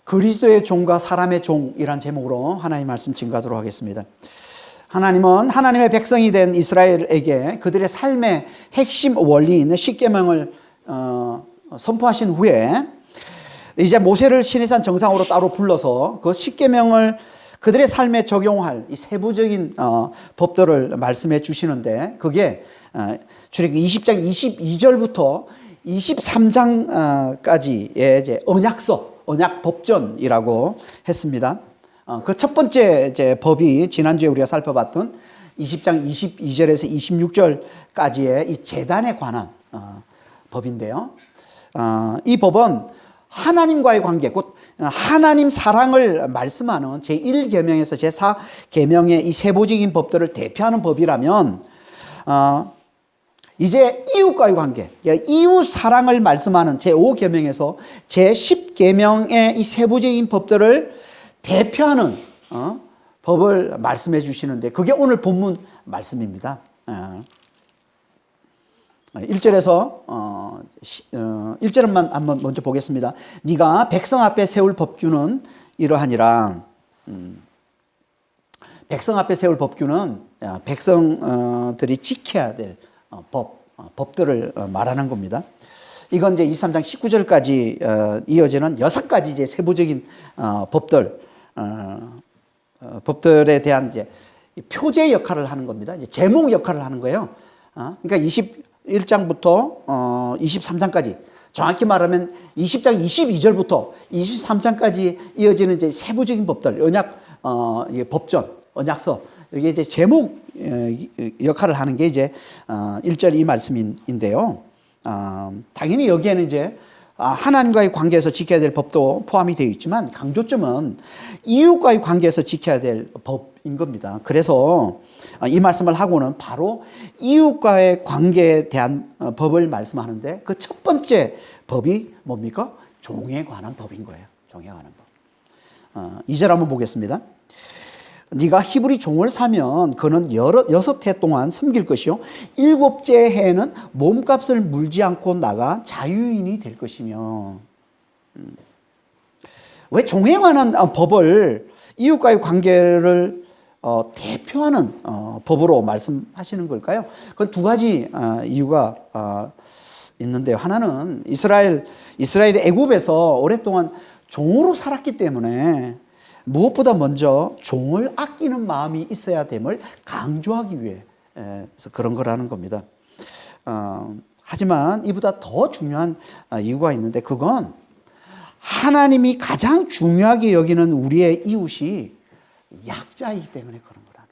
그리스도의 종과 사람의 종이란 제목으로 하나님 말씀 증거하도록 하겠습니다. 하나님은 하나님의 백성이 된 이스라엘에게 그들의 삶의 핵심 원리인 십계명을 선포하신 후에 이제 모세를 시내산 정상으로 따로 불러서 그 십계명을 그들의 삶에 적용할 이 세부적인 법들을 말씀해 주시는데, 그게 출애굽기 20장 22절부터 23장까지의 이제 언약 법전이라고 했습니다. 그 첫 번째 이제 법이 지난주에 우리가 살펴봤던 20장 22절에서 26절까지의 이 제단에 관한 법인데요. 이 법은 하나님과의 관계, 곧 하나님 사랑을 말씀하는 제1계명에서 제4계명의 이 세부적인 법들을 대표하는 법이라면, 이제 이웃과의 관계, 이웃 사랑을 말씀하는 제5계명에서 제10계명의 이 세부적인 법들을 대표하는 법을 말씀해 주시는데, 그게 오늘 본문 말씀입니다. 1절에서 1절만 한번 먼저 보겠습니다. 네가 백성 앞에 세울 법규는 이러하니라. 백성 앞에 세울 법규는 백성들이 지켜야 될 법들을 말하는 겁니다. 이건 이제 23장 19절까지 이어지는 6가지 이제 세부적인 법들에 대한 이제 표제 역할을 하는 겁니다. 이제 제목 역할을 하는 거예요. 그러니까 21장부터 23장까지, 정확히 말하면 20장 22절부터 23장까지 이어지는 이제 세부적인 법들, 법전, 언약서, 이게 이제 제목 역할을 하는 게 이제 1절 이 말씀인데요. 당연히 여기에는 이제 하나님과의 관계에서 지켜야 될 법도 포함이 되어 있지만, 강조점은 이웃과의 관계에서 지켜야 될 법인 겁니다. 그래서 이 말씀을 하고는 바로 이웃과의 관계에 대한 법을 말씀하는데, 그 첫 번째 법이 뭡니까? 종에 관한 법인 거예요. 종에 관한 법. 2절 한번 보겠습니다. 네가 히브리 종을 사면 그는 6해 동안 섬길 것이요 7째 해에는 몸값을 물지 않고 나가 자유인이 될 것이며. 왜 종에 관한 법을, 이웃과의 관계를 대표하는 법으로 말씀하시는 걸까요? 그건 두 가지 이유가 있는데요. 하나는 이스라엘이 애굽에서 오랫동안 종으로 살았기 때문에 무엇보다 먼저 종을 아끼는 마음이 있어야 됨을 강조하기 위해서 그런 거라는 겁니다. 하지만 이보다 더 중요한 이유가 있는데, 그건 하나님이 가장 중요하게 여기는 우리의 이웃이 약자이기 때문에 그런 거라는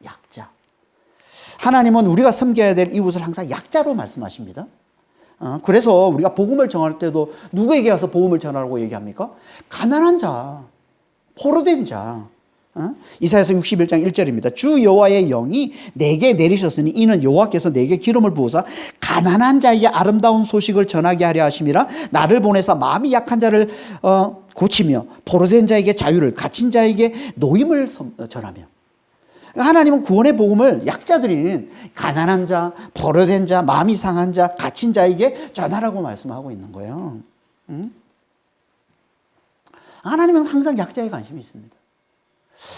거예요. 약자. 하나님은 우리가 섬겨야 될 이웃을 항상 약자로 말씀하십니다. 그래서 우리가 복음을 전할 때도 누구에게 가서 복음을 전하라고 얘기합니까? 가난한 자, 포로된 자. 이사야서 61장 1절입니다. 주 여호와의 영이 내게 내리셨으니 이는 여호와께서 내게 기름을 부으사 가난한 자에게 아름다운 소식을 전하게 하려 하심이라. 나를 보내사 마음이 약한 자를 고치며 포로된 자에게 자유를, 갇힌 자에게 노임을 전하며. 하나님은 구원의 복음을 약자들인 가난한 자, 포로된 자, 마음이 상한 자, 갇힌 자에게 전하라고 말씀하고 있는 거예요. 하나님은 항상 약자에 관심이 있습니다.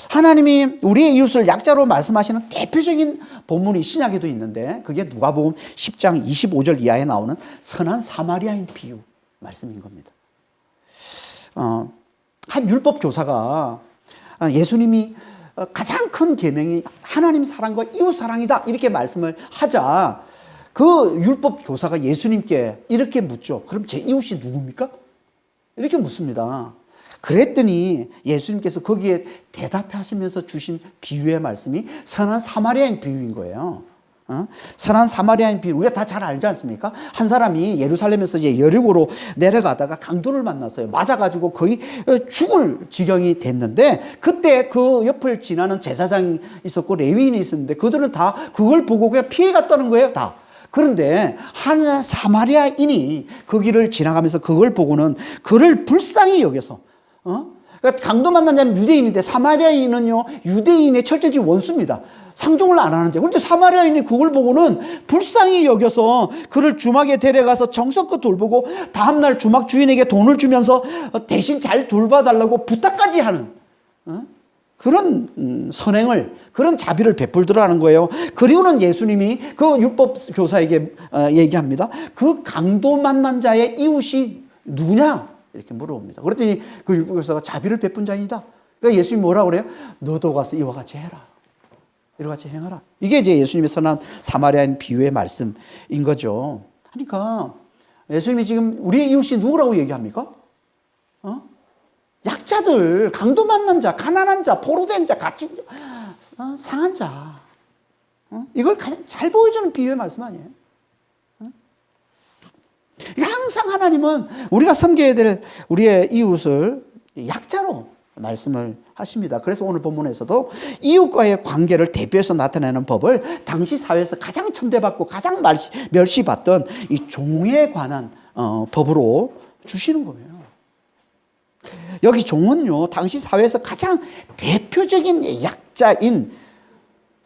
하나님이 우리의 이웃을 약자로 말씀하시는 대표적인 본문이 신약에도 있는데, 그게 누가복음 10장 25절 이하에 나오는 선한 사마리아인 비유 말씀인 겁니다. 한 율법 교사가 예수님이 가장 큰 계명이 하나님 사랑과 이웃 사랑이다 이렇게 말씀을 하자, 그 율법 교사가 예수님께 이렇게 묻죠. 그럼 제 이웃이 누굽니까? 이렇게 묻습니다. 그랬더니 예수님께서 거기에 대답하시면서 주신 비유의 말씀이 선한 사마리아인 비유인 거예요. 선한 사마리아인 비유, 우리가 다 잘 알지 않습니까? 한 사람이 예루살렘에서 이제 여리고로 내려가다가 강도를 만났어요. 맞아가지고 거의 죽을 지경이 됐는데, 그때 그 옆을 지나는 제사장이 있었고 레위인이 있었는데, 그들은 다 그걸 보고 그냥 피해갔다는 거예요, 다. 그런데 한 사마리아인이 그 길을 지나가면서 그걸 보고는 그를 불쌍히 여겨서 그러니까 강도 만난 자는 유대인인데 사마리아인은요 유대인의 철저히 원수입니다. 상종을 안 하는 자. 그런데 사마리아인이 그걸 보고는 불쌍히 여겨서 그를 주막에 데려가서 정성껏 돌보고 다음날 주막 주인에게 돈을 주면서 대신 잘 돌봐달라고 부탁까지 하는 그런 선행을, 그런 자비를 베풀더라는 거예요. 그리고는 예수님이 그 율법 교사에게 얘기합니다. 그 강도 만난 자의 이웃이 누구냐? 이렇게 물어봅니다. 그랬더니 그 율법 교사가 자비를 베푼 자이다. 그러니까 예수님이 뭐라고 그래요? 너도 가서 이와 같이 해라. 이와 같이 행하라. 이게 이제 예수님의 선한 사마리아인 비유의 말씀인 거죠. 그러니까 예수님이 지금 우리의 이웃이 누구라고 얘기합니까? 약자들, 강도 만난 자, 가난한 자, 포로된 자, 갇힌 자, 상한 자. 이걸 가장 잘 보여주는 비유의 말씀 아니에요? 항상 하나님은 우리가 섬겨야 될 우리의 이웃을 약자로 말씀을 하십니다. 그래서 오늘 본문에서도 이웃과의 관계를 대표해서 나타내는 법을 당시 사회에서 가장 천대받고 가장 멸시받던 이 종에 관한 법으로 주시는 거예요. 여기 종은요, 당시 사회에서 가장 대표적인 약자인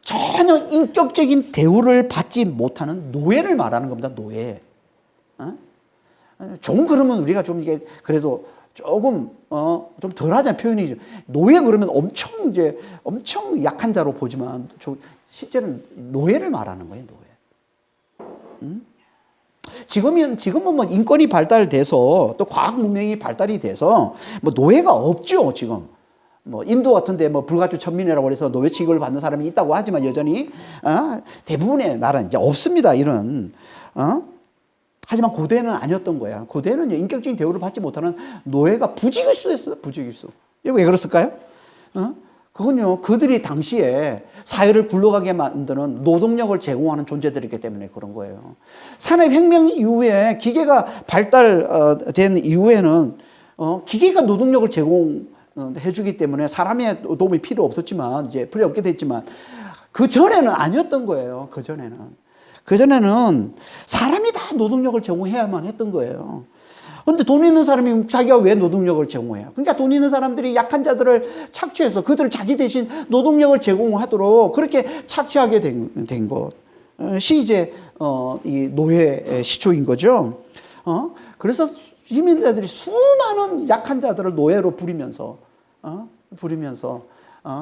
전혀 인격적인 대우를 받지 못하는 노예를 말하는 겁니다. 노예. 종 그러면 우리가 좀 이게 그래도 조금 좀 덜하잖아요, 표현이죠. 노예 그러면 엄청 약한 자로 보지만 실제는 노예를 말하는 거예요, 노예. 지금은 뭐 인권이 발달돼서 또 과학 문명이 발달이 돼서 뭐 노예가 없죠, 지금. 뭐 인도 같은데 뭐 불가주 천민이라고 해서 노예 취급을 받는 사람이 있다고 하지만 여전히 대부분의 나라는 이제 없습니다, 이런. 하지만 고대는 아니었던 거야. 고대는 인격적인 대우를 받지 못하는 노예가 부지기수였어요. 부지기수. 이거 왜 그랬을까요? 그건요, 그들이 당시에 사회를 굴러가게 만드는 노동력을 제공하는 존재들이기 때문에 그런 거예요. 산업혁명 이후에 기계가 발달된 이후에는 기계가 노동력을 제공해주기 때문에 사람의 도움이 필요 없었지만, 이제 필요 없게 됐지만, 그 전에는 아니었던 거예요. 그전에는 사람이 다 노동력을 제공해야만 했던 거예요. 그런데 돈 있는 사람이 자기가 왜 노동력을 제공해요? 그러니까 돈 있는 사람들이 약한 자들을 착취해서 그들을 자기 대신 노동력을 제공하도록 그렇게 착취하게 된 것이 이제 이 노예 시초인 거죠. 그래서 시민들이 수많은 약한 자들을 노예로 부리면서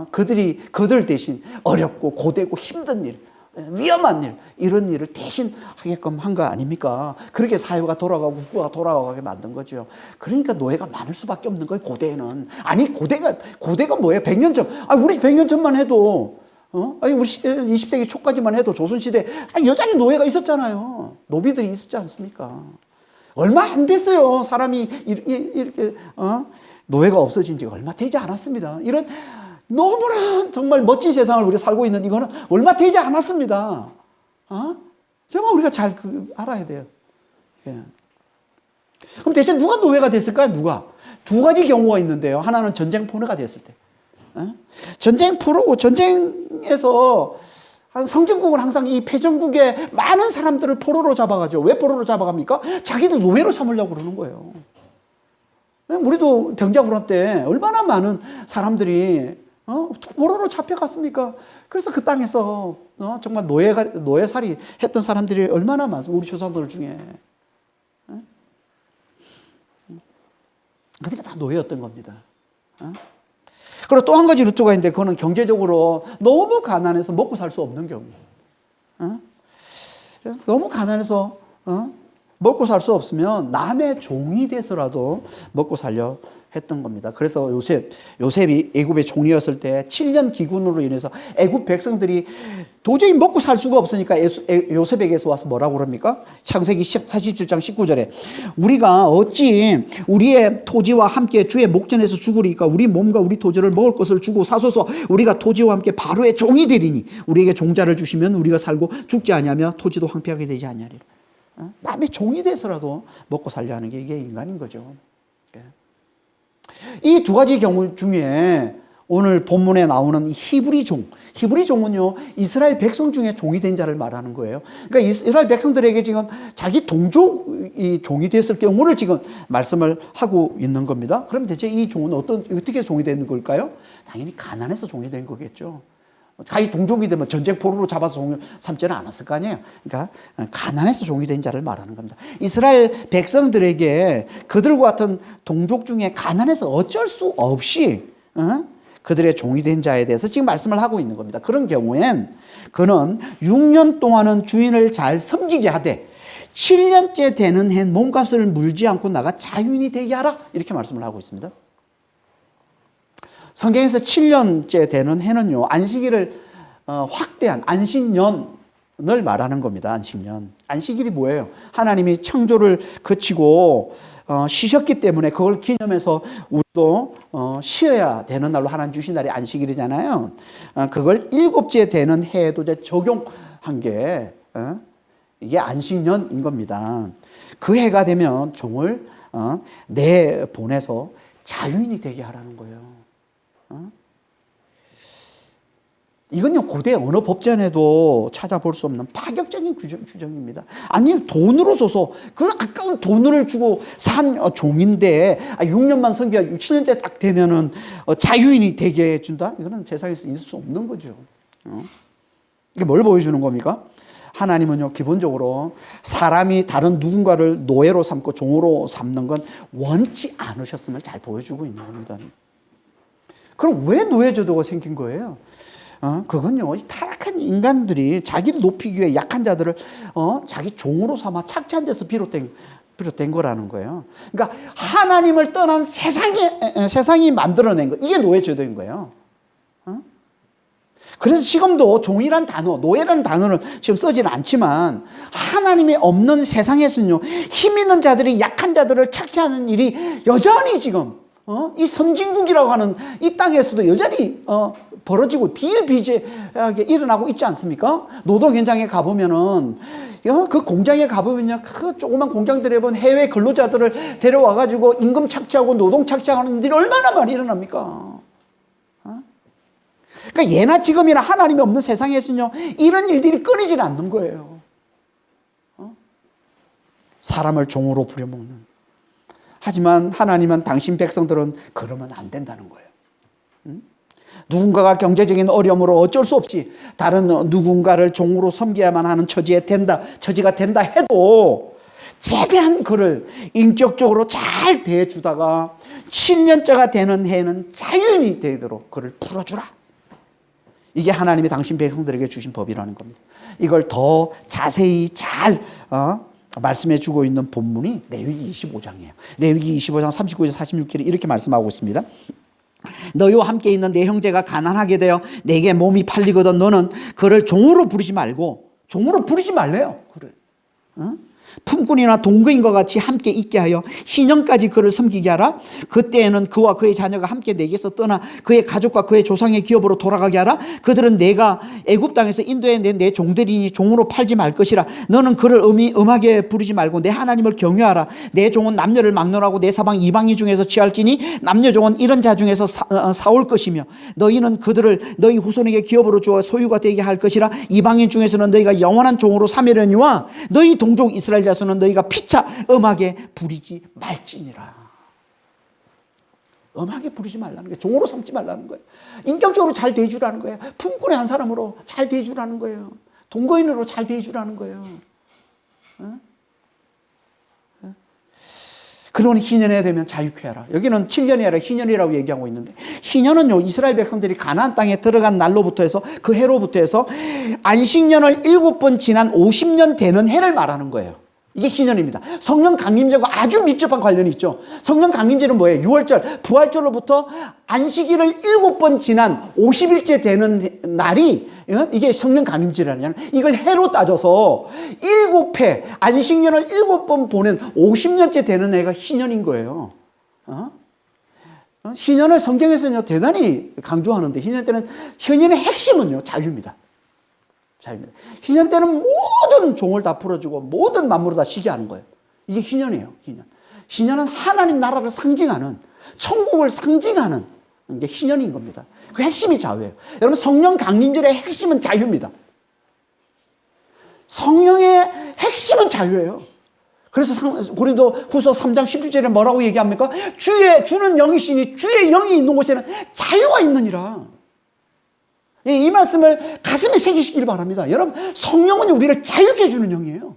그들 대신 어렵고 고되고 힘든 일, 위험한 일, 이런 일을 대신 하게끔 한 거 아닙니까? 그렇게 사회가 돌아가고 국가가 돌아가게 만든 거죠. 그러니까 노예가 많을 수밖에 없는 거예요, 고대에는. 아니, 고대가 뭐예요? 100년 전. 우리 100년 전만 해도, 우리 20세기 초까지만 해도 조선시대 여전히 노예가 있었잖아요. 노비들이 있었지 않습니까? 얼마 안 됐어요. 사람이 이렇게, 노예가 없어진 지가 얼마 되지 않았습니다. 이런, 너무나 정말 멋진 세상을 우리가 살고 있는 이거는 얼마 되지 않았습니다. 정말 우리가 잘 알아야 돼요. 예. 그럼 대체 누가 노예가 됐을까요? 누가? 두 가지 경우가 있는데요. 하나는 전쟁 포로가 됐을 때. 전쟁에서 성전국은 항상 이 패전국의 많은 사람들을 포로로 잡아가죠. 왜 포로로 잡아갑니까? 자기들 노예로 삼으려고 그러는 거예요. 우리도 병자호란 때 얼마나 많은 사람들이 포로로 잡혀갔습니까? 그래서 그 땅에서 정말 노예살이 했던 사람들이 얼마나 많습니까? 우리 조상들 중에. 그러니까 다 노예였던 겁니다. 그리고 또 한 가지 루트가 있는데 그거는 경제적으로 너무 가난해서 먹고 살 수 없는 경우. 너무 가난해서 먹고 살 수 없으면 남의 종이 돼서라도 먹고 살려 했던 겁니다. 그래서 요셉이 애굽의 종이었을 때 7년 기근으로 인해서 애굽 백성들이 도저히 먹고 살 수가 없으니까 요셉에게서 와서 뭐라고 그럽니까? 창세기 47장 19절에 우리가 어찌 우리의 토지와 함께 주의 목전에서 죽으리까 우리 몸과 우리 토지를 먹을 것을 주고 사소서 우리가 토지와 함께 바로의 종이 되리니 우리에게 종자를 주시면 우리가 살고 죽지 아니하며 토지도 황폐하게 되지 아니하리라. 남의 종이 돼서라도 먹고 살려 하는 게 이게 인간인 거죠. 이 두 가지 경우 중에 오늘 본문에 나오는 히브리 종, 히브리 종은요, 이스라엘 백성 중에 종이 된 자를 말하는 거예요. 그러니까 이스라엘 백성들에게 지금 자기 동족이 종이 됐을 경우를 지금 말씀을 하고 있는 겁니다. 그럼 대체 이 종은 어떻게 종이 되는 걸까요? 당연히 가난해서 종이 된 거겠죠. 자기 동족이 되면 전쟁 포로로 잡아서 종을 삼지는 않았을 거 아니에요. 그러니까 가난해서 종이 된 자를 말하는 겁니다. 이스라엘 백성들에게 그들과 같은 동족 중에 가난해서 어쩔 수 없이 그들의 종이 된 자에 대해서 지금 말씀을 하고 있는 겁니다. 그런 경우엔 그는 6년 동안은 주인을 잘 섬기게 하되 7년째 되는 해 몸값을 물지 않고 나가 자유인이 되게 하라, 이렇게 말씀을 하고 있습니다. 성경에서 7년째 되는 해는요, 안식일을 확대한 안식년을 말하는 겁니다. 안식년. 안식일이 뭐예요? 하나님이 창조를 그치고 쉬셨기 때문에 그걸 기념해서 우리도 쉬어야 되는 날로 하나님 주신 날이 안식일이잖아요. 그걸 7째 되는 해에도 이제 적용한 게 이게 안식년인 겁니다. 그 해가 되면 종을 내보내서 자유인이 되게 하라는 거예요. 이건요, 고대 어느 법전에도 찾아볼 수 없는 파격적인 규정입니다. 아니, 돈으로 줘서 그 아까운 돈을 주고 산 종인데 6년만 섬겨 7년째 딱 되면은 자유인이 되게 해준다? 이거는 세상에서 있을 수 없는 거죠. 이게 뭘 보여주는 겁니까? 하나님은요, 기본적으로 사람이 다른 누군가를 노예로 삼고 종으로 삼는 건 원치 않으셨음을 잘 보여주고 있는 겁니다. 그럼 왜 노예제도가 생긴 거예요? 그건요, 타락한 인간들이 자기를 높이기 위해 약한 자들을 자기 종으로 삼아 착취한 데서 비롯된 거라는 거예요. 그러니까 하나님을 떠난 세상이 만들어낸 거, 이게 노예제도인 거예요. 그래서 지금도 종이란 단어, 노예라는 단어를 지금 쓰지는 않지만 하나님이 없는 세상에서는요, 힘 있는 자들이 약한 자들을 착취하는 일이 여전히 지금 이 선진국이라고 하는 이 땅에서도 여전히 벌어지고 비일비재하게 일어나고 있지 않습니까? 노동 현장에 가보면은 그 공장에 가보면요, 그 조그만 공장들에 본 해외 근로자들을 데려와가지고 임금 착취하고 노동 착취하는 일이 얼마나 많이 일어납니까? 그러니까 예나 지금이나 하나님이 없는 세상에서는요, 이런 일들이 끊이질 않는 거예요. 사람을 종으로 부려먹는. 하지만 하나님은 당신 백성들은 그러면 안 된다는 거예요. 누군가가 경제적인 어려움으로 어쩔 수 없이 다른 누군가를 종으로 섬겨야만 하는 처지가 된다 해도 최대한 그를 인격적으로 잘 대해주다가 7년째가 되는 해에는 자유인이 되도록 그를 풀어주라. 이게 하나님이 당신 백성들에게 주신 법이라는 겁니다. 이걸 더 자세히 잘 말씀해 주고 있는 본문이 레위기 25장이에요. 레위기 25장 39절 46절에 이렇게 말씀하고 있습니다. 너희와 함께 있는 내 형제가 가난하게 되어 내게 몸이 팔리거든 너는 그를 종으로 부르지 말래요. 그를. 품꾼이나 동거인과 같이 함께 있게 하여 희년까지 그를 섬기게 하라. 그때에는 그와 그의 자녀가 함께 내게서 떠나 그의 가족과 그의 조상의 기업으로 돌아가게 하라. 그들은 내가 애굽 땅에서 인도해 낸 내 종들이니 종으로 팔지 말 것이라. 너는 그를 음하게 부르지 말고 내 하나님을 경외하라. 내 종은 남녀를 막론하고 내 사방 이방인 중에서 취할지니 남녀 종은 이런 자 중에서 사올 것이며 너희는 그들을 너희 후손에게 기업으로 주어 소유가 되게 할 것이라. 이방인 중에서는 너희가 영원한 종으로 삼으려니와 너희 동족 이스라엘 자손은 너희가 피차 음하게 부리지 말지니라. 음하게 부리지 말라는 거예요. 종으로 삼지 말라는 거예요. 인격적으로 잘 대해주라는 거예요. 품꾼의 한 사람으로 잘 대해주라는 거예요. 동거인으로 잘 대해주라는 거예요. 그러니 희년에 되면 자유케 하라. 여기는 7년이 아니라 희년이라고 얘기하고 있는데, 희년은요, 이스라엘 백성들이 가나안 땅에 들어간 날로부터 해서 그 해로부터 해서 안식년을 7번 지난 50년 되는 해를 말하는 거예요. 이게 희년입니다. 성령 강림절과 아주 밀접한 관련이 있죠. 성령 강림절은 뭐예요? 6월절, 부활절로부터 안식일을 7번 지난 50일째 되는 날이 이게 성령 강림절이라는, 이걸 해로 따져서 7회, 안식년을 7번 보낸 50년째 되는 해가 희년인 거예요. 희년을 성경에서는요, 대단히 강조하는데, 희년의 핵심은요, 자유입니다. 희년 때는 모든 종을 다 풀어주고 모든 만물을 다 쉬게 하는 거예요. 이게 희년이에요. 희년은 하나님 나라를 상징하는, 천국을 상징하는 이게 희년인 겁니다. 그 핵심이 자유예요. 여러분 성령 강림절의 핵심은 자유입니다. 성령의 핵심은 자유예요. 그래서 고린도 후서 3장 11절에 뭐라고 얘기합니까? 주는 영이시니 주의 영이 있는 곳에는 자유가 있느니라. 이 말씀을 가슴에 새기시길 바랍니다. 여러분 성령은 우리를 자유케 해주는 영이에요.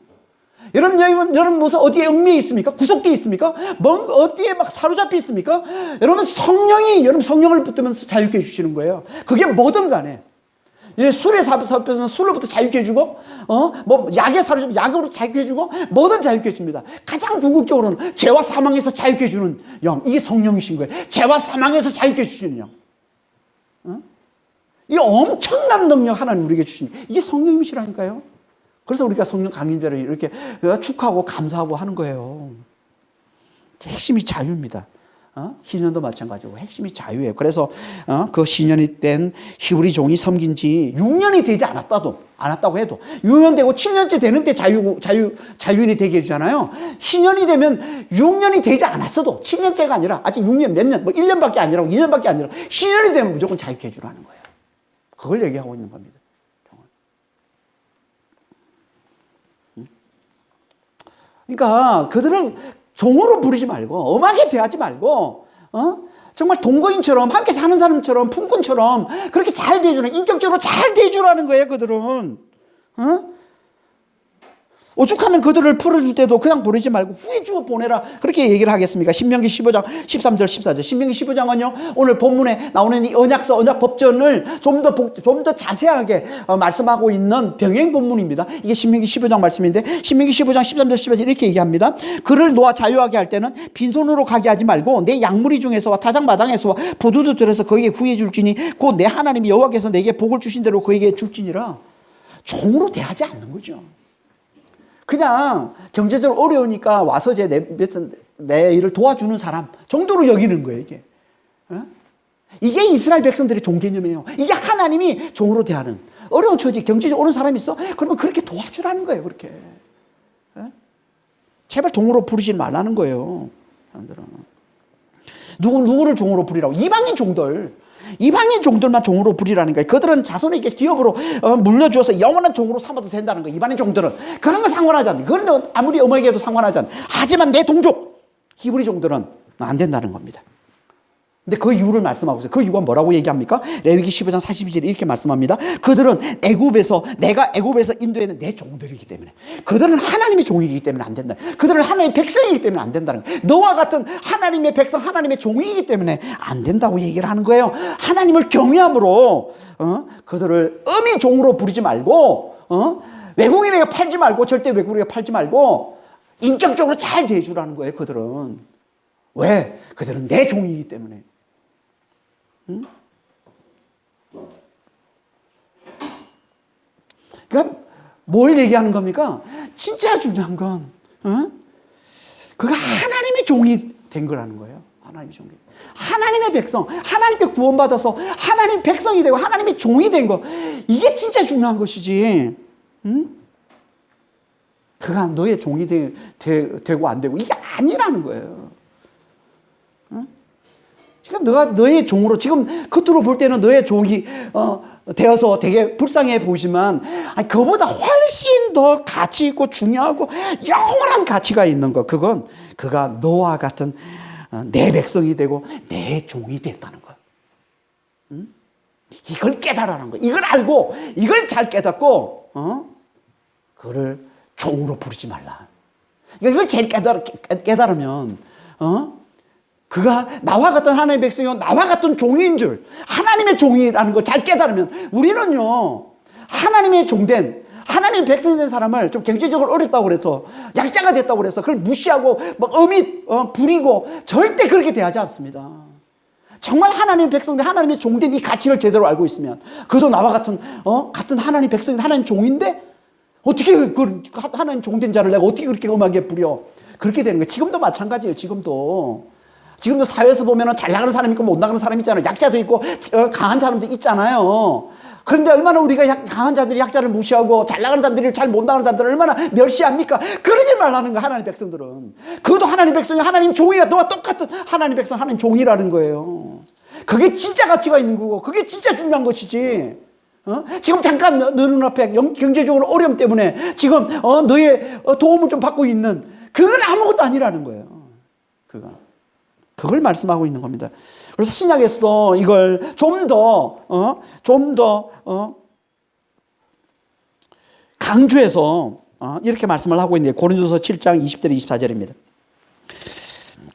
여러분 무슨 어디에 얽매여 있습니까? 구속되어 있습니까? 어디에 막 사로잡혀 있습니까? 여러분 성령을 붙들면서 자유케 해주시는 거예요. 그게 뭐든 간에. 술에 사로잡혀서 술로부터 자유케 해주고, 약에 사로잡히면 약으로 자유케 해주고, 뭐든 자유케 해줍니다. 가장 궁극적으로는 죄와 사망에서 자유케 해주는 영. 이게 성령이신 거예요. 죄와 사망에서 자유케 해주시는 영. 이 엄청난 능력 하나님 우리에게 주신 이게 성령님이시라니까요. 그래서 우리가 성령 강림절을 이렇게 축하하고 감사하고 하는 거예요. 핵심이 자유입니다. 희년도 마찬가지고 핵심이 자유예요. 그래서 그 희년이 된 히브리 종이 섬긴 지 6년이 되지 않았다고 해도 6년 되고 7년째 되는 때 자유인이 되게 해주잖아요. 희년이 되면 6년이 되지 않았어도 7년째가 아니라 아직 6년 몇 년, 1년밖에 아니라고 2년밖에 아니라 희년이 되면 무조건 자유케 해주라는 거예요. 그걸 얘기하고 있는 겁니다. 그러니까 그들을 종으로 부리지 말고 엄하게 대하지 말고 정말 동거인처럼 함께 사는 사람처럼 품꾼처럼 그렇게 잘 대해주는 인격적으로 잘 대해주라는 거예요. 그들은 오죽하면 그들을 풀어줄 때도 그냥 보내지 말고 후에 주어 보내라 그렇게 얘기를 하겠습니까? 신명기 15장 13절 14절 신명기 15장은요 오늘 본문에 나오는 이 언약 법전을 좀 더 자세하게 말씀하고 있는 병행 본문입니다. 이게 신명기 15장 말씀인데 신명기 15장 13절 14절 이렇게 얘기합니다. 그를 놓아 자유하게 할 때는 빈손으로 가게 하지 말고 내 양무리 중에서와 타작마당에서와 포도주들에서 그에게 구해 줄지니 곧 내 하나님 여호와께서 내게 복을 주신 대로 그에게 줄지니라. 종으로 대하지 않는 거죠. 그냥 경제적으로 어려우니까 와서 내 일을 도와주는 사람 정도로 여기는 거예요, 이게. 이게 이스라엘 백성들의 종 개념이에요. 이게 하나님이 종으로 대하는. 어려운 처지, 경제적으로 어려운 사람이 있어? 그러면 그렇게 도와주라는 거예요, 그렇게. 제발 종으로 부르지 말라는 거예요, 사람들은. 누구를 종으로 부리라고? 이방인 종들만 종으로 부리라는 거예요. 그들은 자손에게 기업으로 물려주어서 영원한 종으로 삼아도 된다는 거예요. 이방인 종들은. 그런 거 상관하지 않아요. 그런 아무리 어머니게 해도 상관하지 않아요. 하지만 내 동족, 히브리 종들은 안 된다는 겁니다. 근데 그 이유를 말씀하고 있어요. 그 이유가 뭐라고 얘기합니까? 레위기 15장 42절에 이렇게 말씀합니다. 그들은 내가 애굽에서 인도에는 내 종들이기 때문에 그들은 하나님의 종이기 때문에 안 된다. 그들은 하나님의 백성이기 때문에 안 된다는 거예요. 너와 같은 하나님의 백성, 하나님의 종이기 때문에 안 된다고 얘기를 하는 거예요. 하나님을 경외함으로 그들을 엄히 종으로 부르지 말고 외국인에게 팔지 말고 절대 외국인에게 팔지 말고 인격적으로 잘 대해주라는 거예요. 그들은. 왜? 그들은 내 종이기 때문에. 그러니까 뭘 얘기하는 겁니까? 진짜 중요한 건 그가 하나님의 종이 된 거라는 거예요. 하나님의 종이. 하나님의 백성, 하나님께 구원받아서 하나님 백성이 되고 하나님의 종이 된 거. 이게 진짜 중요한 것이지. 그가 너의 종이 되고 안 되고 이게 아니라는 거예요. 그러니까 너의 종으로 지금 겉으로 볼 때는 너의 종이 되어서 되게 불쌍해 보이지만 그보다 훨씬 더 가치 있고 중요하고 영원한 가치가 있는 것. 그건 그가 너와 같은 내 백성이 되고 내 종이 됐다는 거. 이걸 깨달으라는 거. 이걸 알고 이걸 잘 깨닫고 그를 종으로 부르지 말라. 이걸 제일 깨달으면 그가 나와 같은 하나님의 백성이요 나와 같은 종인 줄 하나님의 종이라는 걸 잘 깨달으면 우리는요 하나님의 종된 하나님의 백성이 된 사람을 좀 경제적으로 어렵다고 그래서 약자가 됐다고 그래서 그걸 무시하고 막 엄히 부리고 절대 그렇게 대하지 않습니다. 정말 하나님의 백성된 하나님의 종된 이 가치를 제대로 알고 있으면 그도 나와 같은 하나님의 백성인 하나님 종인데 어떻게 그 하나님 종된 자를 내가 어떻게 그렇게 엄하게 부려 그렇게 되는 거예요. 지금도 마찬가지예요. 지금도 사회에서 보면 잘 나가는 사람이 있고 못 나가는 사람이 있잖아요. 약자도 있고 강한 사람도 있잖아요. 그런데 얼마나 우리가 강한 자들이 약자를 무시하고 잘 나가는 사람들이 잘 못 나가는 사람들을 얼마나 멸시합니까? 그러지 말라는 거야 하나님 백성들은. 그것도 하나님 백성이 하나님 종이야. 너와 똑같은 하나님 백성 하나님 종이라는 거예요. 그게 진짜 가치가 있는 거고, 그게 진짜 중요한 것이지. 지금 잠깐 너 눈앞에 경제적으로 어려움 때문에 지금 너의 도움을 좀 받고 있는 그건 아무것도 아니라는 거예요. 그걸 말씀하고 있는 겁니다. 그래서 신약에서도 이걸 좀 더 강조해서 이렇게 말씀을 하고 있는데, 고린도서 7장 20절 24절입니다.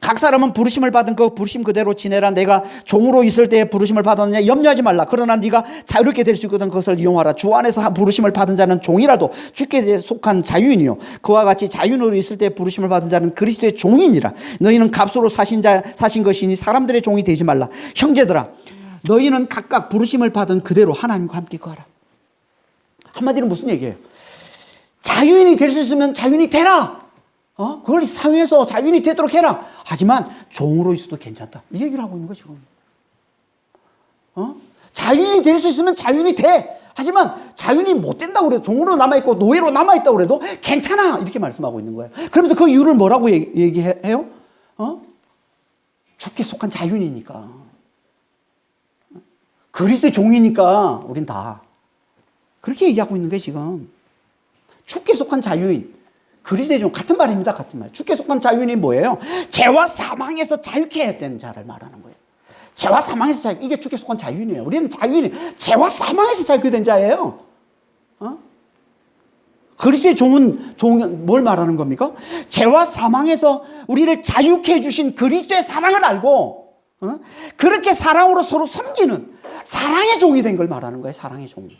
각 사람은 부르심을 받은 그 부르심 그대로 지내라. 내가 종으로 있을 때에 부르심을 받았느냐 염려하지 말라. 그러나 네가 자유롭게 될 수 있거든 그것을 이용하라. 주 안에서 부르심을 받은 자는 종이라도 주께 속한 자유인이요 그와 같이 자유인으로 있을 때 부르심을 받은 자는 그리스도의 종이니라. 너희는 값으로 사신 것이니 사람들의 종이 되지 말라. 형제들아, 너희는 각각 부르심을 받은 그대로 하나님과 함께 거하라. 한마디로 무슨 얘기예요? 자유인이 될 수 있으면 자유인이 되라. 그걸 사회에서 자유인이 되도록 해라. 하지만 종으로 있어도 괜찮다. 이 얘기를 하고 있는 거죠. 자유인이 될 수 있으면 자유인이 돼. 하지만 자유인이 못 된다고 그래도, 종으로 남아있고 노예로 남아있다고 그래도 괜찮아. 이렇게 말씀하고 있는 거예요. 그러면서 그 이유를 뭐라고 얘기해요? 주께 속한 자유인이니까. 그리스도의 종이니까 우린 다. 그렇게 얘기하고 있는 게 지금. 주께 속한 자유인. 그리스도의 종, 같은 말입니다. 같은 말. 주께 속한 자유인이 뭐예요? 죄와 사망에서 자유케 해야 되는 자를 말하는 거예요. 죄와 사망에서 자유, 이게 주께 속한 자유인이에요. 우리는 자유인이 죄와 사망에서 자유케 된 자예요. 그리스도의 종은 뭘 말하는 겁니까? 죄와 사망에서 우리를 자유케 해주신 그리스도의 사랑을 알고 그렇게 사랑으로 서로 섬기는 사랑의 종이 된 걸 말하는 거예요. 사랑의 종.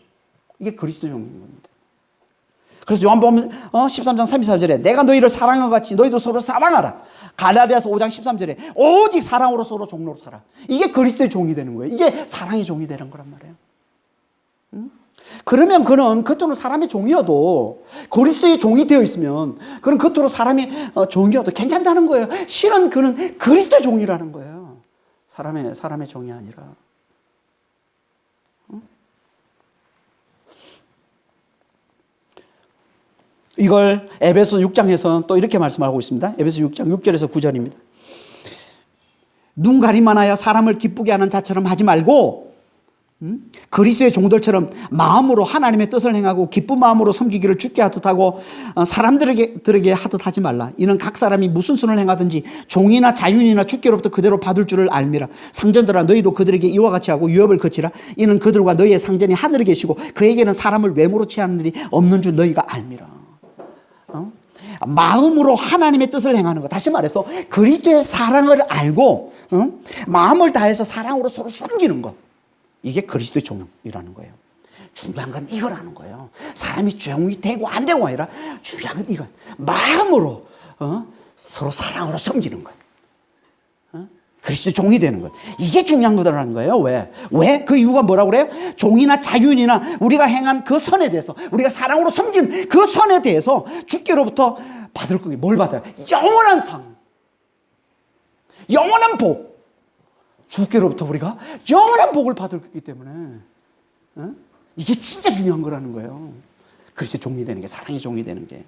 이게 그리스도 종인 겁니다. 그래서 요한복음 13장 34절에 내가 너희를 사랑한 것 같이 너희도 서로 사랑하라. 갈라디아서 5장 13절에 오직 사랑으로 서로 종로로 살아. 이게 그리스도의 종이 되는 거예요. 이게 사랑의 종이 되는 거란 말이에요. 그러면 그는 겉으로 사람의 종이어도, 그리스도의 종이 되어 있으면 그는 겉으로 사람의 종이어도 괜찮다는 거예요. 실은 그는 그리스도의 종이라는 거예요. 사람의 종이 아니라. 이걸 에베소 6장에서 또 이렇게 말씀하고 있습니다. 에베소 6장 6절에서 9절입니다. 눈 가림만 하여 사람을 기쁘게 하는 자처럼 하지 말고 그리스도의 종들처럼 마음으로 하나님의 뜻을 행하고 기쁜 마음으로 섬기기를 주께 하듯 하고 사람들에게 하듯 하지 말라. 이는 각 사람이 무슨 선을 행하든지 종이나 자유인이나 주께로부터 그대로 받을 줄을 알미라. 상전들아, 너희도 그들에게 이와 같이 하고 유업을 거치라. 이는 그들과 너희의 상전이 하늘에 계시고 그에게는 사람을 외모로 취하는 일이 없는 줄 너희가 알미라. 마음으로 하나님의 뜻을 행하는 것. 다시 말해서 그리스도의 사랑을 알고 마음을 다해서 사랑으로 서로 섬기는 것. 이게 그리스도의 종이라는 거예요. 중요한 건 이거라는 거예요. 사람이 종이 되고 안 되고 아니라 중요한 건 이건 마음으로 서로 사랑으로 섬기는 것. 그리스도의 종이 되는 것. 이게 중요한 거라는 거예요. 왜? 그 이유가 뭐라고 그래요? 종이나 자유인이나 우리가 행한 그 선에 대해서, 우리가 사랑으로 섬긴 그 선에 대해서 주께로부터 받을 거기 뭘 받아요? 영원한 상, 영원한 복. 주께로부터 우리가 영원한 복을 받을 거기 때문에 이게 진짜 중요한 거라는 거예요. 그리스도의 종이 되는 게, 사랑의 종이 되는 게.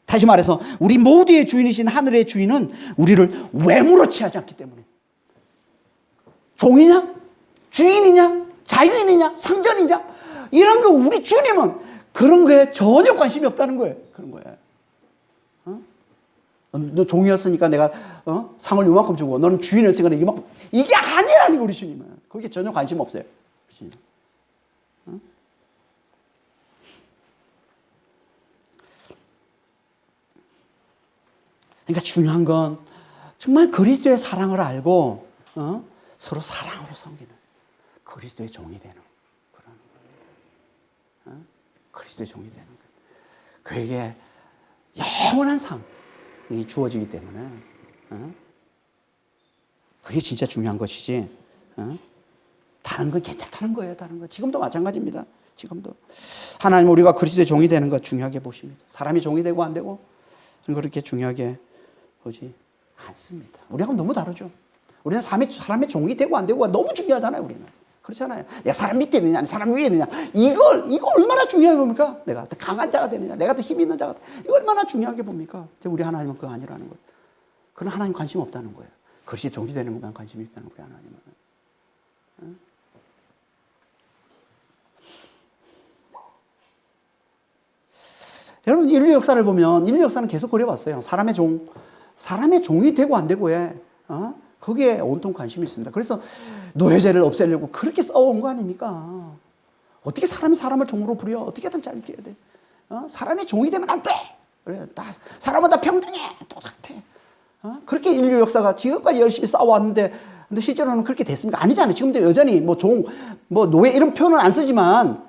다시 말해서 우리 모두의 주인이신 하늘의 주인은 우리를 외모로 취하지 않기 때문에. 종이냐? 주인이냐? 자유인이냐? 상전이냐? 이런 거 우리 주님은 그런 거에 전혀 관심이 없다는 거예요. 그런 거예요. 너 종이었으니까 내가 상을 요만큼 주고 너는 주인이었으니까 내가 이만큼. 이게 아니라는 거예요. 우리 주님은. 거기에 전혀 관심 없어요. 주님. 그러니까 중요한 건 정말 그리스도의 사랑을 알고 서로 사랑으로 섬기는 그리스도의 종이 되는 그런 겁니다. 그리스도의 종이 되는 거예요. 그에게 영원한 상이 주어지기 때문에 그게 진짜 중요한 것이지 다른 건 괜찮다는 거예요. 다른 거 지금도 마찬가지입니다. 지금도 하나님 우리가 그리스도의 종이 되는 것 중요하게 보십니다. 사람이 종이 되고 안 되고 그렇게 중요하게 보지 않습니다. 우리하고는 너무 다르죠. 우리는 사람의 종이 되고 안 되고가 너무 중요하잖아요. 우리는 그렇잖아요. 내가 사람 밑에 있느냐, 사람 위에 있느냐, 이거 얼마나 중요하게 봅니까? 내가 더 강한 자가 되느냐, 내가 더 힘 있는 자가 이거 얼마나 중요하게 봅니까? 우리 하나님은 그거 아니라는 거예요. 그런 하나님 관심 없다는 거예요. 그리스도의 종이 되는 것만 관심이 있다는 우리 하나님은. 여러분, 인류 역사를 보면 인류 역사는 계속 그려왔어요. 사람의 종이 되고 안 되고에 거기에 온통 관심이 있습니다. 그래서 노예제를 없애려고 그렇게 싸워온 거 아닙니까? 어떻게 사람이 사람을 종으로 부려? 어떻게든 짧게 해야 돼. 사람의 종이 되면 안 돼. 그래, 사람은 다 평등해. 똑같아. 그렇게 인류 역사가 지금까지 열심히 싸워왔는데, 근데 실제로는 그렇게 됐습니까? 아니잖아요. 지금도 여전히 노예 이런 표현은 안 쓰지만,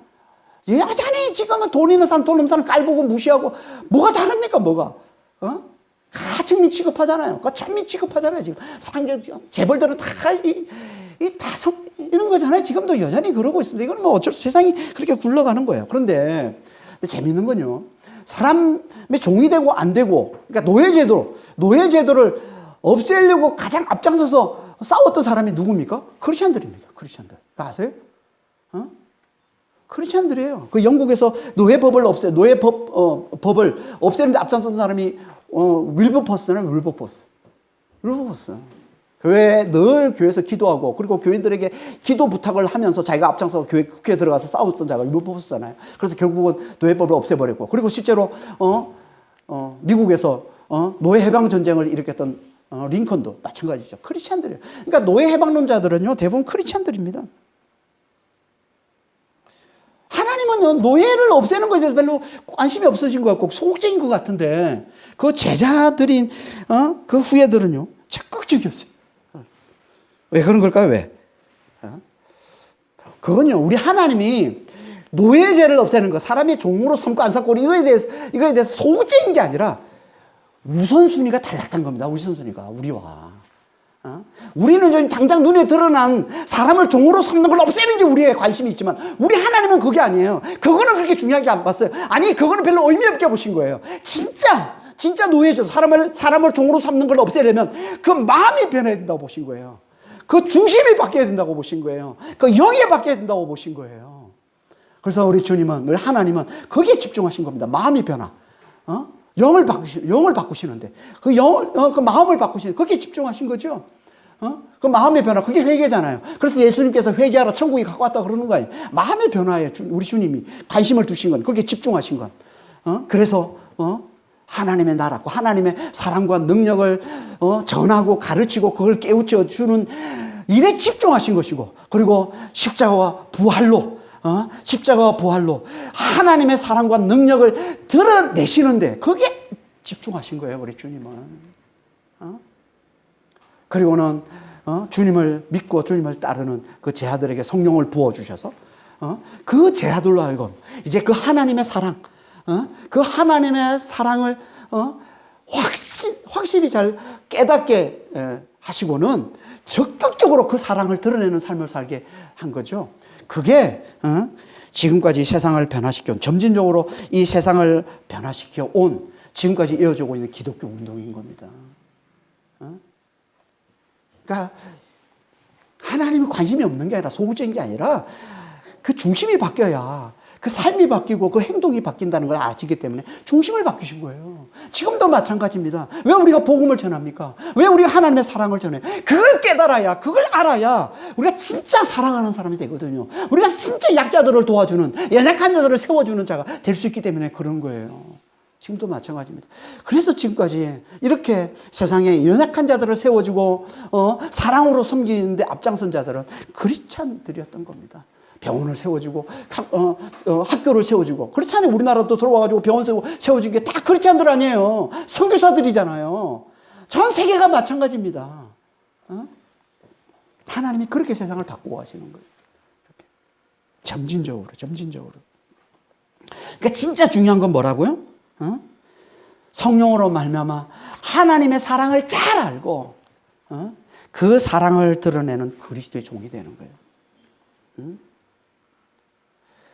여전히 지금은 돈 있는 사람, 돈 없는 사람 깔보고 무시하고, 뭐가 다릅니까, 뭐가? 다 천민 취급하잖아요. 천민 취급하잖아요, 지금. 재벌들은 다, 이런 거잖아요. 지금도 여전히 그러고 있습니다. 이건 뭐 어쩔 수, 세상이 그렇게 굴러가는 거예요. 그런데 재밌는 건요. 사람의 종이 되고 안 되고, 그러니까 노예제도를 없애려고 가장 앞장서서 싸웠던 사람이 누굽니까? 크리스찬들입니다. 크리스찬들. 아세요? 크리스찬들이에요. 그 영국에서 노예법을 없애는데 앞장선 사람이 윌버포스잖아요. 윌버포스. 늘 교회에서 기도하고, 그리고 교인들에게 기도 부탁을 하면서 자기가 앞장서 국회에 들어가서 싸웠던 자가 윌버포스잖아요. 그래서 결국은 노예법을 없애버렸고, 그리고 실제로 미국에서 노예 해방 전쟁을 일으켰던 링컨도 마찬가지죠. 크리스찬들이에요. 그러니까 노예 해방론자들은요, 대부분 크리스찬들입니다. 하나님은요, 노예를 없애는 것에 대해서 별로 관심이 없으신 것 같고 소극적인 것 같은데, 그 제자들인 그 후예들은요, 적극적이었어요. 왜 그런 걸까요? 왜? 그건요, 우리 하나님이 노예제를 없애는 것, 사람의 종으로 삼고 안 삼고 이거에 대해서 소극적인 게 아니라 우선순위가 달랐던 겁니다. 우선순위가 우리와. 우리는 당장 눈에 드러난 사람을 종으로 삼는 걸 없애는 게 우리의 관심이 있지만, 우리 하나님은 그게 아니에요. 그거는 그렇게 중요하게 안 봤어요. 아니, 그거는 별로 의미 없게 보신 거예요. 진짜 노예죠. 사람을 종으로 삼는 걸 없애려면 그 마음이 변해야 된다고 보신 거예요. 그 중심이 바뀌어야 된다고 보신 거예요. 그 영이 바뀌어야 된다고 보신 거예요. 그래서 우리 하나님은 거기에 집중하신 겁니다. 마음이 변화. 영을 바꾸시는데, 그 마음을 바꾸시는, 거기에 집중하신 거죠. 그 마음의 변화, 그게 회개잖아요. 그래서 예수님께서 회개하라 천국이 갖고 왔다 그러는 거 아니에요. 마음의 변화에 우리 주님이 관심을 두신 건, 거기에 집중하신 건. 그래서, 하나님의 나라고 하나님의 사랑과 능력을 전하고 가르치고 그걸 깨우쳐 주는 일에 집중하신 것이고, 그리고 십자가와 부활로 하나님의 사랑과 능력을 드러내시는데 거기에 집중하신 거예요, 우리 주님은. 그리고는 주님을 믿고 주님을 따르는 그 제자들에게 성령을 부어주셔서 그 제자들로 하여금 이제 그 하나님의 사랑, 그 하나님의 사랑을 확실히 잘 깨닫게 하시고는 적극적으로 그 사랑을 드러내는 삶을 살게 한 거죠. 그게 지금까지 세상을 변화시켜 온, 점진적으로 이 세상을 변화시켜 온 지금까지 이어지고 있는 기독교 운동인 겁니다. 그러니까 하나님이 관심이 없는 게 아니라, 소극적인 게 아니라 그 중심이 바뀌어야 그 삶이 바뀌고 그 행동이 바뀐다는 걸 아시기 때문에 중심을 바뀌신 거예요. 지금도 마찬가지입니다. 왜 우리가 복음을 전합니까? 왜 우리가 하나님의 사랑을 전해요? 그걸 깨달아야, 그걸 알아야 우리가 진짜 사랑하는 사람이 되거든요. 우리가 진짜 약자들을 도와주는, 연약한 자들을 세워주는 자가 될 수 있기 때문에 그런 거예요. 지금도 마찬가지입니다. 그래서 지금까지 이렇게 세상에 연약한 자들을 세워주고 사랑으로 섬기는데 앞장선 자들은 크리스찬들이었던 겁니다. 병원을 세워주고 학교를 세워주고, 그렇지 않아요? 우리나라도 들어와가지고 병원 세워준 게 다 크리스찬들 아니에요. 선교사들이잖아요. 전 세계가 마찬가지입니다. 하나님이 그렇게 세상을 바꾸고 가시는 거예요. 이렇게. 점진적으로. 그러니까 진짜 중요한 건 뭐라고요? 성령으로 말미암아 하나님의 사랑을 잘 알고 그 사랑을 드러내는 그리스도의 종이 되는 거예요.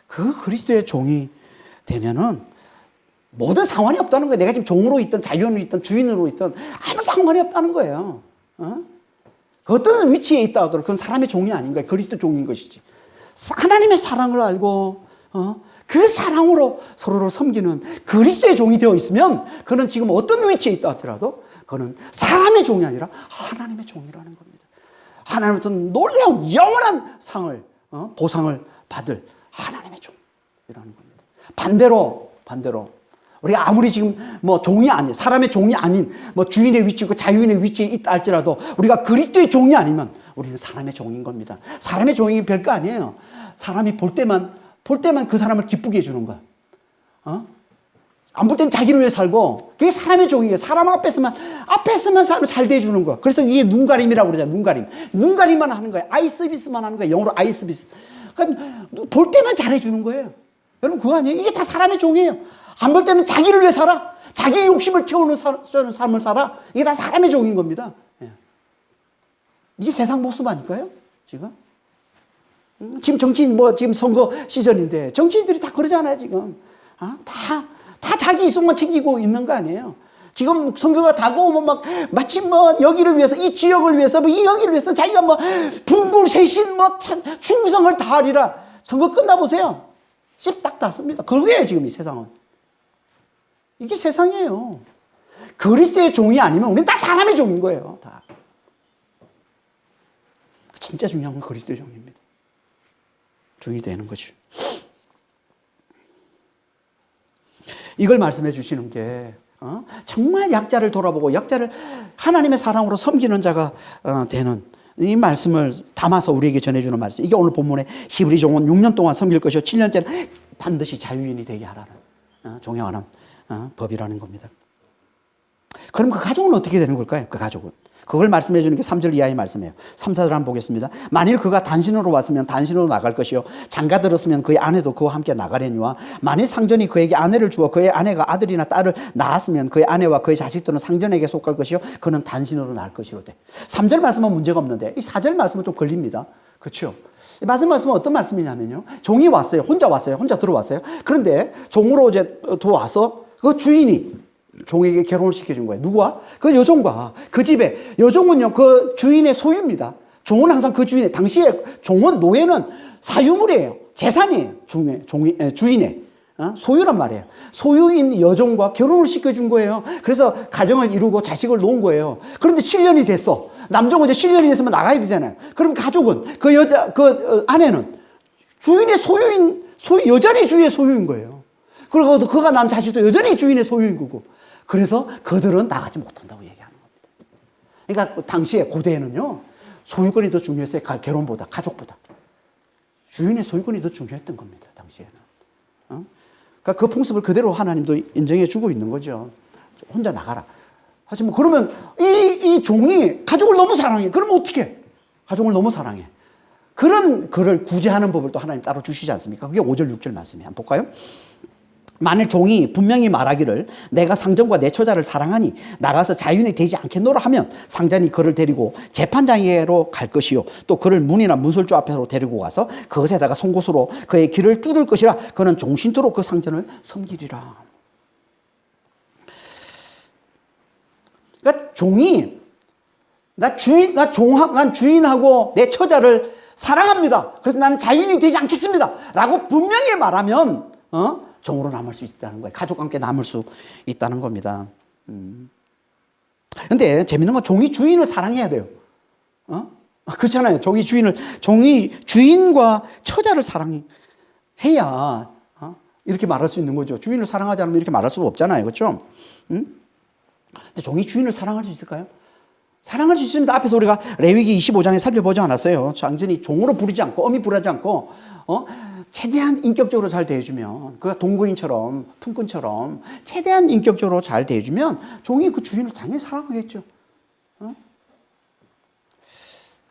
그 그리스도의 종이 되면은 모든 상관이 없다는 거예요. 내가 지금 종으로 있든 자유인으로 있든 주인으로 있든 아무 상관이 없다는 거예요. 어떤 위치에 있다 하더라도 그건 사람의 종이 아닌 거예요. 그리스도 종인 것이지. 하나님의 사랑을 알고 그 사랑으로 서로를 섬기는 그리스도의 종이 되어 있으면 그는 지금 어떤 위치에 있다 하더라도 그는 사람의 종이 아니라 하나님의 종이라는 겁니다. 하나님부터 놀라운 영원한 상을, 보상을 받을 하나님의 종이라는 겁니다. 반대로 우리가 아무리 지금 뭐 종이 아닌, 사람의 종이 아닌 뭐 주인의 위치고 자유인의 위치에 있다 할지라도 우리가 그리스도의 종이 아니면 우리는 사람의 종인 겁니다. 사람의 종이 별거 아니에요. 사람이 볼 때만 그 사람을 기쁘게 해주는 거야. 안 볼 때는 자기를 위해 살고, 그게 사람의 종이에요. 사람 앞에서만 사람을 잘 대해주는 거야. 그래서 이게 눈가림이라고 그러잖아, 눈가림만 하는 거야. 아이 서비스만 하는 거야. 영어로 아이 서비스. 그러니까 볼 때만 잘해주는 거예요. 여러분, 그거 아니에요? 이게 다 사람의 종이에요. 안 볼 때는 자기를 위해 살아. 자기 욕심을 태우는 삶을 살아. 이게 다 사람의 종인 겁니다. 이게 세상 모습 아닐까요? 지금? 지금 정치인 지금 선거 시즌인데 정치인들이 다 그러잖아요, 지금. 다 자기 이속만 챙기고 있는 거 아니에요? 지금 선거가 다가오면 마치 여기를 위해서, 이 지역을 위해서, 이 여기를 위해서 자기가 분불쇄신, 충성을 다하리라. 선거 끝나보세요. 씹딱 닿습니다. 그거예요, 지금 이 세상은. 이게 세상이에요. 그리스도의 종이 아니면 우리는 다 사람의 종인 거예요, 다. 진짜 중요한 건 그리스도의 종입니다. 종이 되는 거죠. 이걸 말씀해 주시는 게 정말 약자를 돌아보고 약자를 하나님의 사랑으로 섬기는 자가 되는 이 말씀을 담아서 우리에게 전해주는 말씀. 이게 오늘 본문의 히브리 종은 6년 동안 섬길 것이요 7년째는 반드시 자유인이 되게 하라는 종용하는 법이라는 겁니다. 그럼 그 가족은 어떻게 되는 걸까요? 그 가족은. 그걸 말씀해 주는 게 3절 이하의 말씀이에요. 3, 4절 한번 보겠습니다. 만일 그가 단신으로 왔으면 단신으로 나갈 것이요 장가 들었으면 그의 아내도 그와 함께 나가려니와 만일 상전이 그에게 아내를 주어 그의 아내가 아들이나 딸을 낳았으면 그의 아내와 그의 자식들은 상전에게 속할 것이요 그는 단신으로 나갈 것이로되. 3절 말씀은 문제가 없는데 이 4절 말씀은 좀 걸립니다. 그렇죠? 이 말씀은 어떤 말씀이냐면요. 종이 왔어요. 혼자 들어왔어요. 그런데 종으로 이제 들어와서 그 주인이 종에게 결혼을 시켜준 거예요. 누구와? 그 여종과. 그 집에. 여종은요, 그 주인의 소유입니다. 종은 항상 그 주인의, 당시에 종은, 노예는 사유물이에요. 재산이에요. 주인의. 소유란 말이에요. 소유인 여종과 결혼을 시켜준 거예요. 그래서 가정을 이루고 자식을 놓은 거예요. 그런데 7년이 됐어. 남종은 이제 7년이 됐으면 나가야 되잖아요. 그럼 가족은, 그 아내는 주인의 여전히 주인의 소유인 거예요. 그리고 그가 낳은 자식도 여전히 주인의 소유인 거고. 그래서 그들은 나가지 못한다고 얘기하는 겁니다. 그러니까 당시에 고대에는요, 소유권이 더 중요했어요. 결혼보다, 가족보다. 주인의 소유권이 더 중요했던 겁니다. 당시에는. 그러니까 그 풍습을 그대로 하나님도 인정해 주고 있는 거죠. 혼자 나가라. 하지만 그러면 이 종이 가족을 너무 사랑해. 그러면 어떻게 해? 가족을 너무 사랑해. 그런 그를 구제하는 법을 또 하나님 따로 주시지 않습니까? 그게 5절, 6절 말씀이에요. 한번 볼까요? 만일 종이 분명히 말하기를 내가 상전과 내 처자를 사랑하니 나가서 자유인이 되지 않겠노라 하면 상전이 그를 데리고 재판장에게로 갈 것이요 또 그를 문이나 문설주 앞으로 데리고 가서 그것에다가 송곳으로 그의 길을 뚫을 것이라 그는 종신토록 그 상전을 섬기리라. 그러니까 종이 난 주인하고 내 처자를 사랑합니다. 그래서 나는 자유인이 되지 않겠습니다. 라고 분명히 말하면 종으로 남을 수 있다는 거예요. 가족과 함께 남을 수 있다는 겁니다. 근데 재밌는 건 종이 주인을 사랑해야 돼요. 그렇잖아요. 종이 주인과 처자를 사랑해야 이렇게 말할 수 있는 거죠. 주인을 사랑하지 않으면 이렇게 말할 수가 없잖아요. 그렇죠? 근데 종이 주인을 사랑할 수 있을까요? 사랑할 수 있습니다. 앞에서 우리가 레위기 25장에 살펴보지 않았어요. 완전히 종으로 부르지 않고 어미 부르지 않고 최대한 인격적으로 잘 대해주면, 그가 동거인처럼, 품꾼처럼 최대한 인격적으로 잘 대해주면 종이 그 주인을 당연히 사랑하겠죠.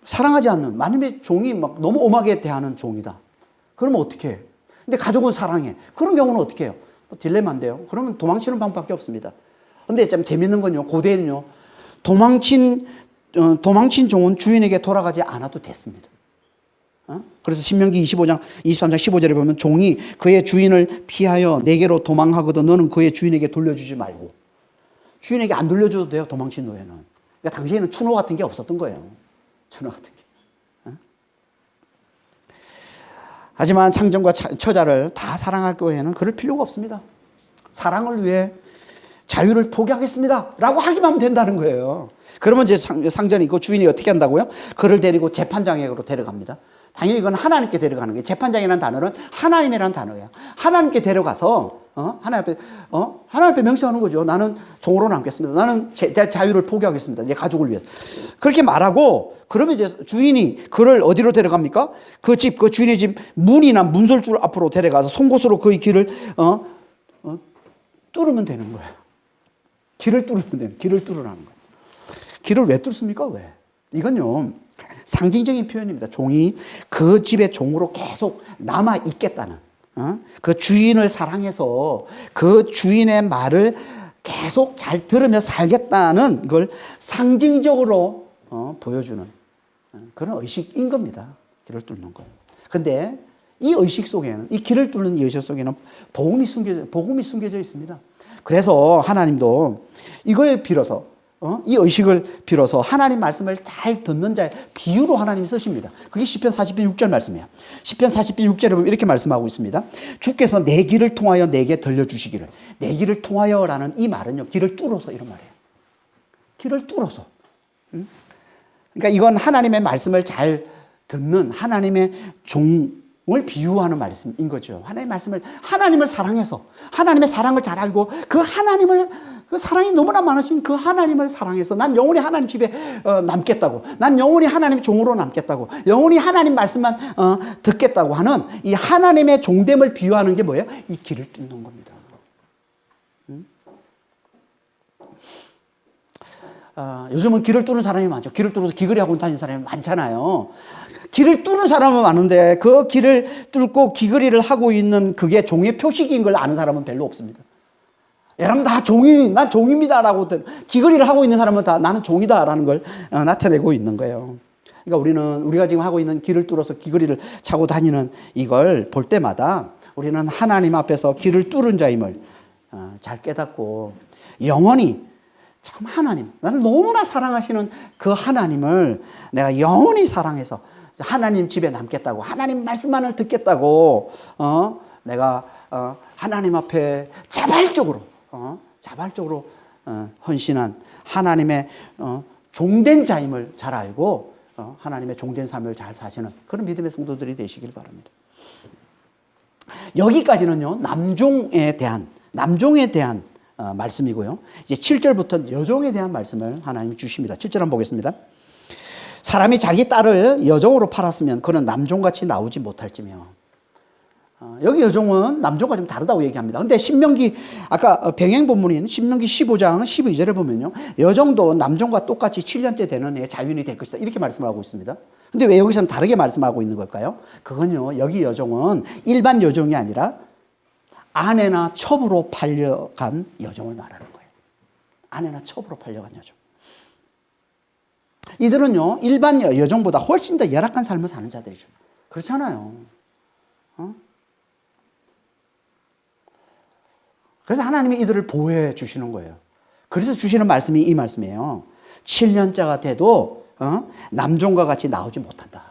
사랑하지 않는, 만약에 종이 너무 엄하게 대하는 종이다. 그러면 어떻게 해? 근데 가족은 사랑해. 그런 경우는 어떻게 해요? 딜레마인데요. 그러면 도망치는 방법밖에 없습니다. 근데 참 재밌는 건요, 고대에는요, 도망친 종은 주인에게 돌아가지 않아도 됐습니다. 그래서 신명기 23장 15절에 보면 종이 그의 주인을 피하여 내게로 도망하거든 너는 그의 주인에게 돌려주지 말고. 주인에게 안 돌려줘도 돼요, 도망친 노예는. 그러니까 당시에는 추노 같은 게 없었던 거예요. 추노 같은 게. 하지만 상전과 처자를 다 사랑할 경우에는 그럴 필요가 없습니다. 사랑을 위해 자유를 포기하겠습니다 라고 하기만 하면 된다는 거예요. 그러면 이제 상전이 그 주인이 어떻게 한다고요? 그를 데리고 재판장에게로 데려갑니다. 당연히 이건 하나님께 데려가는 거예요. 재판장이라는 단어는 하나님이라는 단어예요. 하나님께 데려가서 하나님 앞에 명세하는 거죠. 나는 종으로 남겠습니다. 나는 제 자유를 포기하겠습니다. 내 가족을 위해서. 그렇게 말하고 그러면 이제 주인이 그를 어디로 데려갑니까? 그 주인의 집 문이나 문설줄 앞으로 데려가서 송곳으로 그의 길을 뚫으면 되는 거예요. 길을 뚫으라는 거예요. 길을 왜 뚫습니까? 왜? 이건요, 상징적인 표현입니다. 종이 그 집의 종으로 계속 남아 있겠다는, 그 주인을 사랑해서 그 주인의 말을 계속 잘 들으며 살겠다는 걸 상징적으로 보여주는 그런 의식인 겁니다. 길을 뚫는 거. 근데 이 의식 속에는, 이 길을 뚫는 이 의식 속에는 복음이 숨겨져 있습니다. 그래서 하나님도 이거에 빌어서, 이 의식을 빌어서 하나님 말씀을 잘 듣는 자의 비유로 하나님이 쓰십니다. 그게 시편 40편 6절 말씀이에요. 시편 40편 6절에 보면 이렇게 말씀하고 있습니다. 주께서 내 길을 통하여 내게 들려주시기를. 내 길을 통하여라는 이 말은요, 길을 뚫어서 이런 말이에요. 길을 뚫어서. 그러니까 이건 하나님의 말씀을 잘 듣는 하나님의 종을 비유하는 말씀인 거죠. 하나님을 사랑해서, 하나님의 사랑을 잘 알고, 그 사랑이 너무나 많으신 그 하나님을 사랑해서 난 영원히 하나님 집에 남겠다고, 난 영원히 하나님 종으로 남겠다고, 영원히 하나님 말씀만 듣겠다고 하는 이 하나님의 종됨을 비유하는 게 뭐예요? 이 길을 뚫는 겁니다. 요즘은 길을 뚫는 사람이 많죠. 길을 뚫어서 귀걸이 하고 다니는 사람이 많잖아요. 길을 뚫는 사람은 많은데 그 길을 뚫고 귀걸이를 하고 있는 그게 종의 표식인 걸 아는 사람은 별로 없습니다. 여러분 난 종입니다라고 귀걸이를 하고 있는 사람은 다 나는 종이다라는 걸 나타내고 있는 거예요. 그러니까 우리가 지금 하고 있는 길을 뚫어서 귀걸이를 차고 다니는 이걸 볼 때마다 우리는 하나님 앞에서 길을 뚫은 자임을 잘 깨닫고 영원히 참 하나님, 나를 너무나 사랑하시는 그 하나님을 내가 영원히 사랑해서 하나님 집에 남겠다고, 하나님 말씀만을 듣겠다고 내가 하나님 앞에 자발적으로 헌신한 하나님의 종된 자임을 잘 알고 하나님의 종된 삶을 잘 사시는 그런 믿음의 성도들이 되시길 바랍니다. 여기까지는요, 남종에 대한 말씀이고요. 이제 7절부터 여종에 대한 말씀을 하나님이 주십니다. 7절 한번 보겠습니다. 사람이 자기 딸을 여종으로 팔았으면 그는 남종같이 나오지 못할지며. 여기 여종은 남종과 좀 다르다고 얘기합니다. 근데 신명기, 아까 병행 본문인 신명기 15장 12절에 보면요, 여종도 남종과 똑같이 7년째 되는 애 자유인이 될 것이다, 이렇게 말씀을 하고 있습니다. 근데 왜 여기서는 다르게 말씀하고 있는 걸까요? 그건요, 여기 여종은 일반 여종이 아니라 아내나 첩으로 팔려간 여종을 말하는 거예요. 아내나 첩으로 팔려간 여종. 이들은요, 일반 여종보다 훨씬 더 열악한 삶을 사는 자들이죠. 그렇잖아요. 그래서 하나님이 이들을 보호해 주시는 거예요. 그래서 주시는 말씀이 이 말씀이에요. 7년째가 돼도 남종과 같이 나오지 못한다.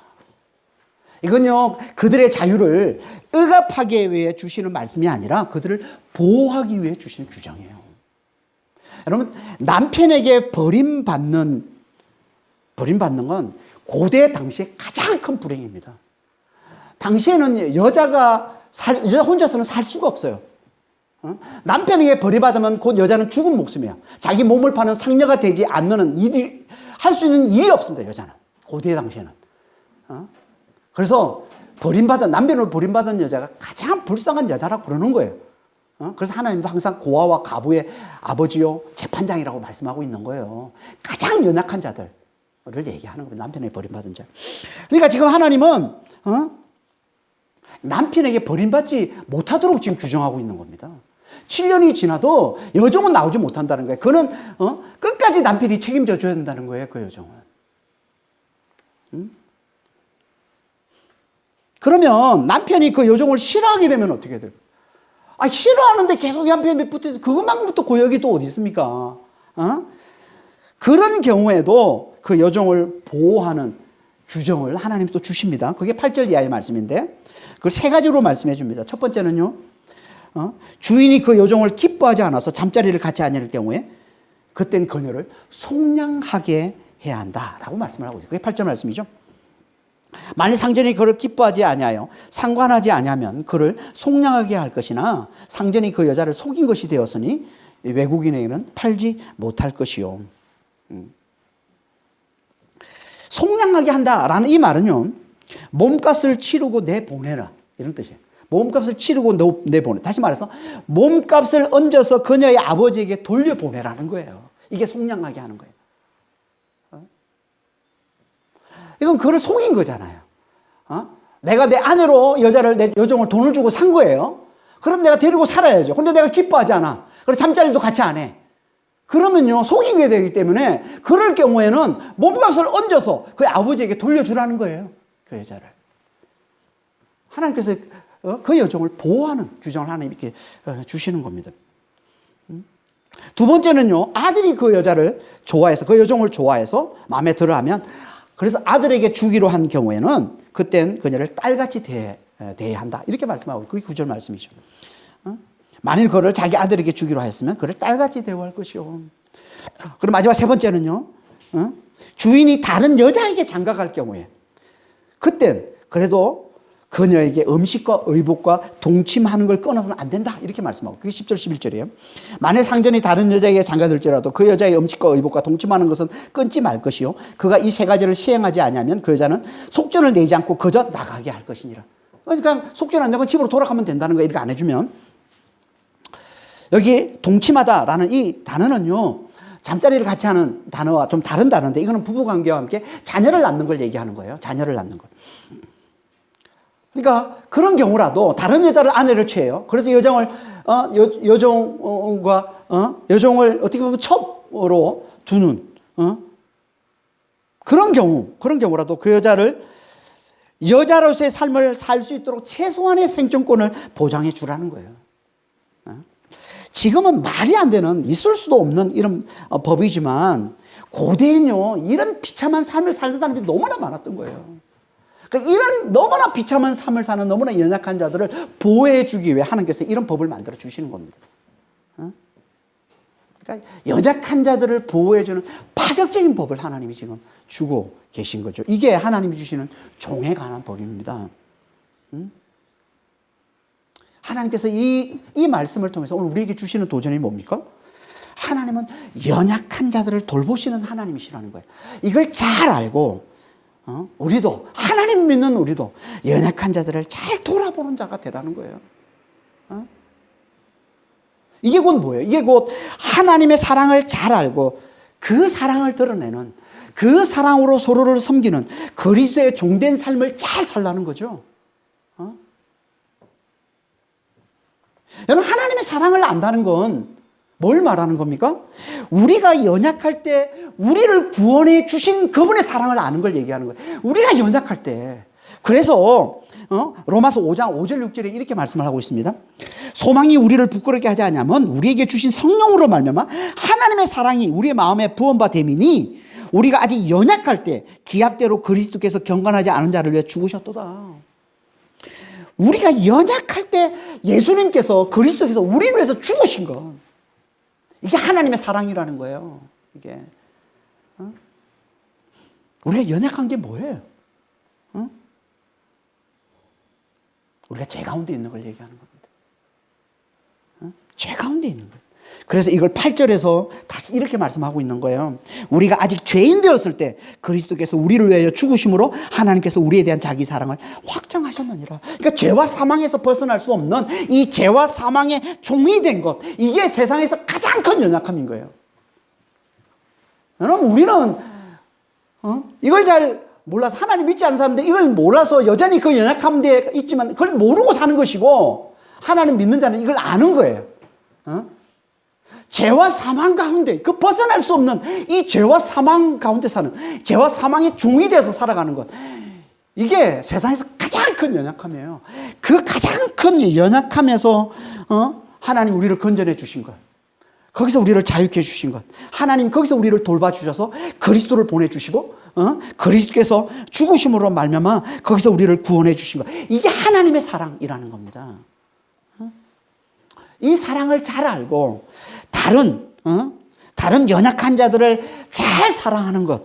이건요, 그들의 자유를 억압하기 위해 주시는 말씀이 아니라 그들을 보호하기 위해 주시는 규정이에요. 여러분, 남편에게 버림받는 건 고대 당시에 가장 큰 불행입니다. 당시에는 여자 혼자서는 살 수가 없어요. 남편에게 버림받으면 곧 여자는 죽은 목숨이에요. 자기 몸을 파는 상녀가 되지 않는 일이, 할 수 있는 일이 없습니다, 여자는. 고대 당시에는. 그래서 남편으로 버림받은 여자가 가장 불쌍한 여자라고 그러는 거예요. 그래서 하나님도 항상 고아와 가부의 아버지요 재판장이라고 말씀하고 있는 거예요. 가장 연약한 자들을 얘기하는 거예요. 남편에게 버림받은 자. 그러니까 지금 하나님은 남편에게 버림받지 못하도록 지금 규정하고 있는 겁니다. 7년이 지나도 여종은 나오지 못한다는 거예요. 그는 끝까지 남편이 책임져 줘야 된다는 거예요, 그 여종은. 그러면 남편이 그 여종을 싫어하게 되면 어떻게 돼요? 싫어하는데 계속 남편이 붙어서 그것만큼부터 고역이 또 어디 있습니까? 그런 경우에도 그 여종을 보호하는 규정을 하나님이 또 주십니다. 그게 8절 이하의 말씀인데, 그걸 세 가지로 말씀해 줍니다. 첫 번째는요, 주인이 그 여종을 기뻐하지 않아서 잠자리를 같이 아니할 경우에 그땐 그녀를 속량하게 해야 한다라고 말씀을 하고 있어요. 그게 8절 말씀이죠. 만일 상전이 그를 기뻐하지 아니하여 상관하지 아니하면 그를 속량하게 할 것이나 상전이 그 여자를 속인 것이 되었으니 외국인에게는 팔지 못할 것이요. 속량하게 한다라는 이 말은요, 몸값을 치르고 내보내라 이런 뜻이에요. 몸값을 치르고 내보내. 다시 말해서 몸값을 얹어서 그녀의 아버지에게 돌려보내라는 거예요. 이게 속량하게 하는 거예요. 이건 그를 속인 거잖아요. 내가 내 아내로 내 여종을 돈을 주고 산 거예요. 그럼 내가 데리고 살아야죠. 근데 내가 기뻐하지 않아. 그래서 잠자리도 같이 안 해. 그러면요, 속이게 되기 때문에 그럴 경우에는 몸값을 얹어서 그 아버지에게 돌려주라는 거예요. 그 여자를. 하나님께서 그 여종을 보호하는 규정을 하나님 이렇게 주시는 겁니다. 두 번째는요, 아들이 그 여자를 좋아해서, 그 여종을 좋아해서 마음에 들어 하면, 그래서 아들에게 주기로 한 경우에는 그땐 그녀를 딸같이 대해야 한다. 이렇게 말씀하고, 그게 9절 말씀이죠. 만일 그를 자기 아들에게 주기로 하였으면 그를 딸같이 대우할 것이요. 그리고 마지막 세 번째는요, 주인이 다른 여자에게 장가갈 경우에 그땐 그래도 그녀에게 음식과 의복과 동침하는 걸 끊어서는 안 된다. 이렇게 말씀하고, 그게 10절 11절이에요. 만일 상전이 다른 여자에게 장가들지라도 그 여자의 음식과 의복과 동침하는 것은 끊지 말 것이요. 그가 이 세 가지를 시행하지 아니하면 그 여자는 속전을 내지 않고 그저 나가게 할 것이니라. 그러니까 속전 안 내고 집으로 돌아가면 된다는 거 이렇게 안 해주면, 여기 동침하다라는 이 단어는요, 잠자리를 같이 하는 단어와 좀 다른 단어인데, 이거는 부부관계와 함께 자녀를 낳는 걸 얘기하는 거예요. 자녀를 낳는 걸. 그러니까 그런 경우라도 다른 여자를 아내를 취해요. 그래서 여종을 어떻게 보면 첩으로 두는 그런 경우라도 그 여자로서의 삶을 살 수 있도록 최소한의 생존권을 보장해 주라는 거예요. 지금은 말이 안 되는, 있을 수도 없는 이런 법이지만, 고대엔요, 이런 비참한 삶을 살던 사람이 너무나 많았던 거예요. 그러니까 이런 너무나 비참한 삶을 사는 너무나 연약한 자들을 보호해 주기 위해 하나님께서 이런 법을 만들어 주시는 겁니다. 그러니까 연약한 자들을 보호해 주는 파격적인 법을 하나님이 지금 주고 계신 거죠. 이게 하나님이 주시는 종에 관한 법입니다. 하나님께서 이 말씀을 통해서 오늘 우리에게 주시는 도전이 뭡니까? 하나님은 연약한 자들을 돌보시는 하나님이시라는 거예요. 이걸 잘 알고 우리도, 하나님 믿는 우리도 연약한 자들을 잘 돌아보는 자가 되라는 거예요. 이게 곧 뭐예요? 이게 곧 하나님의 사랑을 잘 알고 그 사랑을 드러내는, 그 사랑으로 서로를 섬기는 그리스도의 종된 삶을 잘 살라는 거죠. 여러분, 하나님의 사랑을 안다는 건 뭘 말하는 겁니까? 우리가 연약할 때 우리를 구원해 주신 그분의 사랑을 아는 걸 얘기하는 거예요. 우리가 연약할 때. 그래서 로마서 5장 5절 6절에 이렇게 말씀을 하고 있습니다. 소망이 우리를 부끄럽게 하지 않냐면 우리에게 주신 성령으로 말미암아 하나님의 사랑이 우리의 마음에 부은바 됨이니 우리가 아직 연약할 때 기약대로 그리스도께서 경건하지 않은 자를 위해 죽으셨도다. 우리가 연약할 때 예수님께서, 그리스도께서 우리를 위해서 죽으신 것, 이게 하나님의 사랑이라는 거예요. 이게 우리가 연약한 게 뭐예요? 우리가 죄 가운데 있는 걸 얘기하는 겁니다. 죄 가운데 있는 거예요. 그래서 이걸 8절에서 다시 이렇게 말씀하고 있는 거예요. 우리가 아직 죄인 되었을 때 그리스도께서 우리를 위하여 죽으심으로 하나님께서 우리에 대한 자기 사랑을 확정하셨느니라. 그러니까 죄와 사망에서 벗어날 수 없는 이 죄와 사망의 종이 된 것, 이게 세상에서 가장 큰 연약함인 거예요. 여러분, 우리는 이걸 잘 몰라서, 하나님 믿지 않는 사람들 이걸 몰라서 여전히 그 연약함 데 있지만 그걸 모르고 사는 것이고, 하나님 믿는 자는 이걸 아는 거예요. 죄와 사망 가운데, 그 벗어날 수 없는 이 죄와 사망 가운데 사는, 죄와 사망의 종이 되어서 살아가는 것, 이게 세상에서 가장 큰 연약함이에요. 그 가장 큰 연약함에서 하나님 우리를 건져내 주신 것, 거기서 우리를 자유케 해 주신 것, 하나님 거기서 우리를 돌봐주셔서 그리스도를 보내주시고 그리스도께서 죽으심으로 말미암아 거기서 우리를 구원해 주신 것. 이게 하나님의 사랑이라는 겁니다. 이 사랑을 잘 알고 다른 연약한 자들을 잘 사랑하는 것.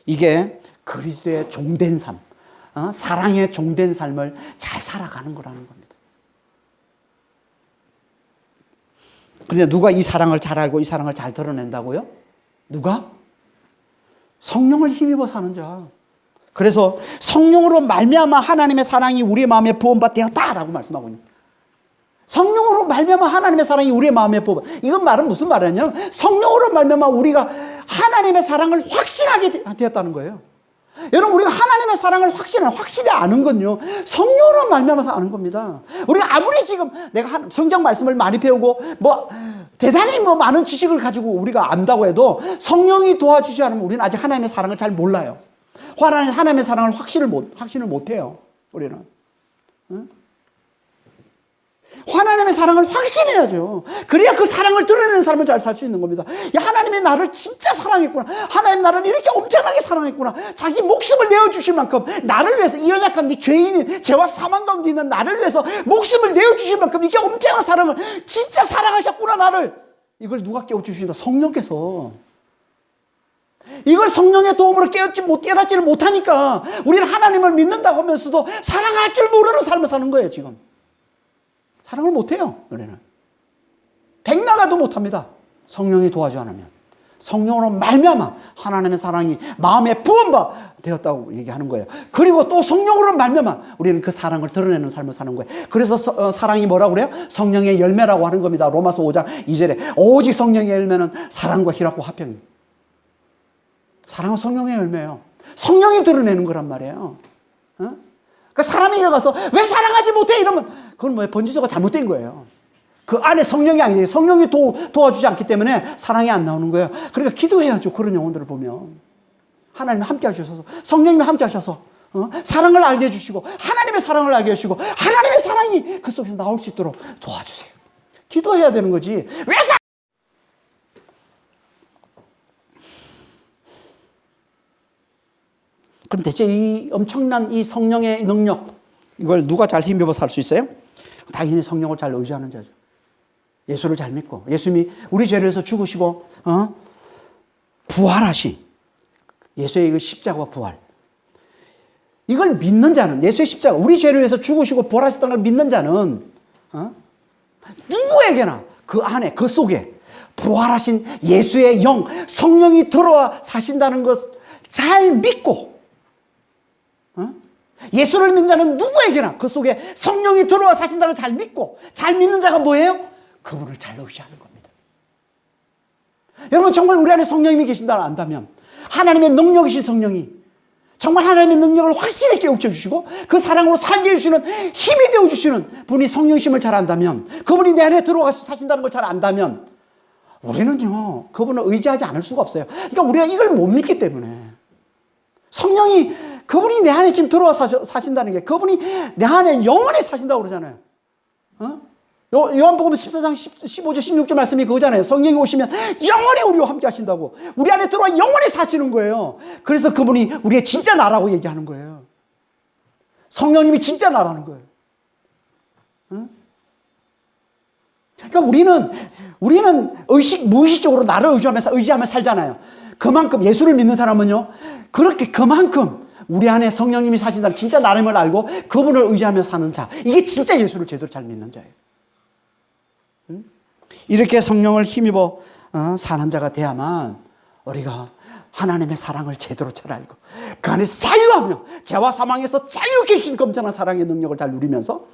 이게 그리스도의 종된 삶, 사랑의 종된 삶을 잘 살아가는 거라는 겁니다. 그런데 누가 이 사랑을 잘 알고 이 사랑을 잘 드러낸다고요? 누가? 성령을 힘입어 사는 자. 그래서 성령으로 말미암아 하나님의 사랑이 우리의 마음에 부음바 되었다라고 말씀하고 있는 거예요. 성령으로 말미암아 하나님의 사랑이 우리의 마음에 부어. 이건 말은 무슨 말이냐면 성령으로 말미암아 우리가 하나님의 사랑을 확신하게 되었다는 거예요. 여러분, 우리가 하나님의 사랑을 확실히 아는 건요, 성령으로 말미암아서 아는 겁니다. 우리가 아무리 지금 내가 성경 말씀을 많이 배우고 대단히 많은 지식을 가지고 우리가 안다고 해도 성령이 도와주지 않으면 우리는 아직 하나님의 사랑을 잘 몰라요. 하나님의 사랑을 확신을 못 해요. 우리는. 하나님의 사랑을 확신해야죠. 그래야 그 사랑을 드러내는 삶을 잘 살 수 있는 겁니다. 야, 하나님이 나를 진짜 사랑했구나. 하나님 나를 이렇게 엄청나게 사랑했구나. 자기 목숨을 내어주실 만큼 나를 위해서, 이 연약한 이 죄인인, 죄와 사망 가운데 있는 나를 위해서 목숨을 내어주실 만큼 이렇게 엄청난 사랑을 진짜 사랑하셨구나 나를. 이걸 누가 깨워주신다? 성령께서. 이걸 성령의 도움으로 깨닫지를 못하니까 우리는 하나님을 믿는다고 하면서도 사랑할 줄 모르는 삶을 사는 거예요. 지금 사랑을 못해요. 우리는 백나가도 못합니다. 성령이 도와주지 않으면. 성령으로 말미암아 하나님의 사랑이 마음에 부음바 되었다고 얘기하는 거예요. 그리고 또 성령으로 말미암아 우리는 그 사랑을 드러내는 삶을 사는 거예요. 그래서 사랑이 뭐라고 그래요? 성령의 열매라고 하는 겁니다. 로마서 5장 2절에 오직 성령의 열매는 사랑과 희락과 화평입니다. 사랑은 성령의 열매예요. 성령이 드러내는 거란 말이에요. 그 사람에게 가서 왜 사랑하지 못해? 이러면 그건 뭐예요? 번지수가 잘못된 거예요. 그 안에 성령이 아니에요. 성령이 도와주지 않기 때문에 사랑이 안 나오는 거예요. 그러니까 기도해야죠. 그런 영혼들을 보면. 하나님 함께 하셔서, 성령님이 함께 하셔서 사랑을 알게 해주시고 하나님의 사랑을 알게 해주시고 하나님의 사랑이 그 속에서 나올 수 있도록 도와주세요. 기도해야 되는 거지. 왜 그럼 대체 이 엄청난 이 성령의 능력, 이걸 누가 잘 힘입어 살 수 있어요? 당연히 성령을 잘 의지하는 자죠. 예수를 잘 믿고, 예수님이 우리 죄를 위해서 죽으시고 부활하신 예수의 그 십자가와 부활, 이걸 믿는 자는, 예수의 십자가, 우리 죄를 위해서 죽으시고 부활하셨다는 걸 믿는 자는 누구에게나 그 안에, 그 속에 부활하신 예수의 영, 성령이 들어와 사신다는 것 잘 믿고, 예수를 믿는 자는 누구에게나 그 속에 성령이 들어와 사신다는 걸 잘 믿고, 잘 믿는 자가 뭐예요? 그분을 잘 의지하는 겁니다. 여러분, 정말 우리 안에 성령님이 계신다고 안다면, 하나님의 능력이신 성령이 정말 하나님의 능력을 확실히 깨우쳐 주시고 그 사랑으로 살게 해주시는, 힘이 되어주시는 분이 성령이심을 잘 안다면, 그분이 내 안에 들어와서 사신다는 걸 잘 안다면 우리는요, 그분을 의지하지 않을 수가 없어요. 그러니까 우리가 이걸 못 믿기 때문에, 성령이, 그분이 내 안에 지금 들어와 사신다는 게, 그분이 내 안에 영원히 사신다고 그러잖아요. 요한복음 14장 15절 16절 말씀이 그거잖아요. 성령이 오시면 영원히 우리와 함께 하신다고. 우리 안에 들어와 영원히 사시는 거예요. 그래서 그분이 우리의 진짜 나라고 얘기하는 거예요. 성령님이 진짜 나라는 거예요. 그러니까 우리는 무의식적으로 나를 의지하며 살잖아요. 그만큼 예수를 믿는 사람은요, 그만큼 우리 안에 성령님이 사신다는 진짜 나름을 알고 그분을 의지하며 사는 자, 이게 진짜 예수를 제대로 잘 믿는 자예요. 이렇게 성령을 힘입어 사는 자가 돼야만 우리가 하나님의 사랑을 제대로 잘 알고 그 안에서 자유하며 죄와 사망에서 자유케 주신 검정한 사랑의 능력을 잘 누리면서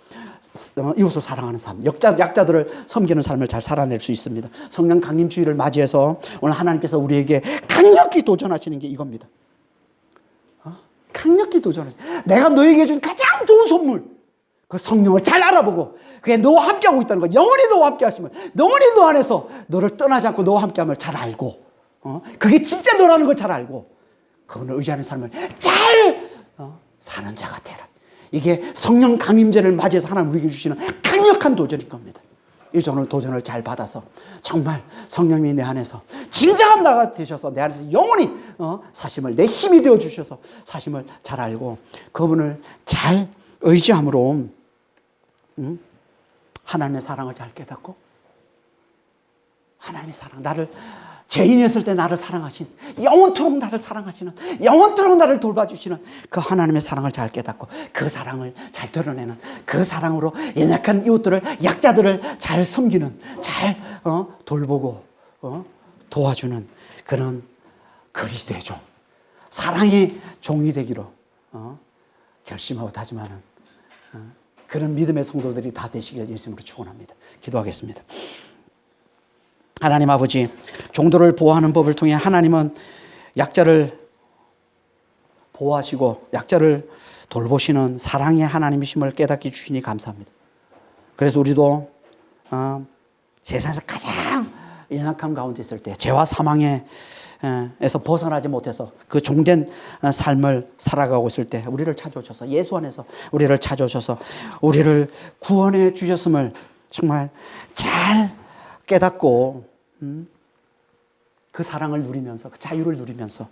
이웃을 사랑하는 삶, 약자들을 섬기는 삶을 잘 살아낼 수 있습니다. 성령 강림 주일을 맞이해서 오늘 하나님께서 우리에게 강력히 도전하시는 게 이겁니다. 강력히 도전하시는, 내가 너에게 준 가장 좋은 선물, 그 성령을 잘 알아보고 그게 너와 함께하고 있다는 거, 영원히 너와 함께 하시면, 영원히 너 안에서 너를 떠나지 않고 너와 함께함을 잘 알고, 그게 진짜 너라는 걸 잘 알고 그분을 의지하는 삶을 잘 사는 자가 되라. 이게 성령 강림제를 맞이해서 하나님 우리에게 주시는 강력한 도전인 겁니다. 이 도전을 잘 받아서 정말 성령님이 내 안에서 진정한 나가 되셔서 내 안에서 영원히 사심을, 내 힘이 되어 주셔서 사심을 잘 알고 그분을 잘 의지함으로 하나님의 사랑을 잘 깨닫고, 하나님의 사랑, 나를 죄인이었을 때 나를 사랑하신, 영원토록 나를 사랑하시는, 영원토록 나를 돌봐주시는 그 하나님의 사랑을 잘 깨닫고 그 사랑을 잘 드러내는, 그 사랑으로 연약한 이웃들을, 약자들을 잘 섬기는, 잘 돌보고 도와주는 그런 그리스도의 종, 사랑의 종이 되기로 결심하고 다짐하는 그런 믿음의 성도들이 다 되시길 예수님으로 축원합니다. 기도하겠습니다. 하나님 아버지, 종도를 보호하는 법을 통해 하나님은 약자를 보호하시고 약자를 돌보시는 사랑의 하나님이심을 깨닫게 주시니 감사합니다. 그래서 우리도 세상에서 가장 연약함 가운데 있을 때, 죄와 사망에서 벗어나지 못해서 그 종된 삶을 살아가고 있을 때 우리를 찾아오셔서, 예수 안에서 우리를 찾아오셔서 우리를 구원해 주셨음을 정말 잘 깨닫고 그 사랑을 누리면서, 그 자유를 누리면서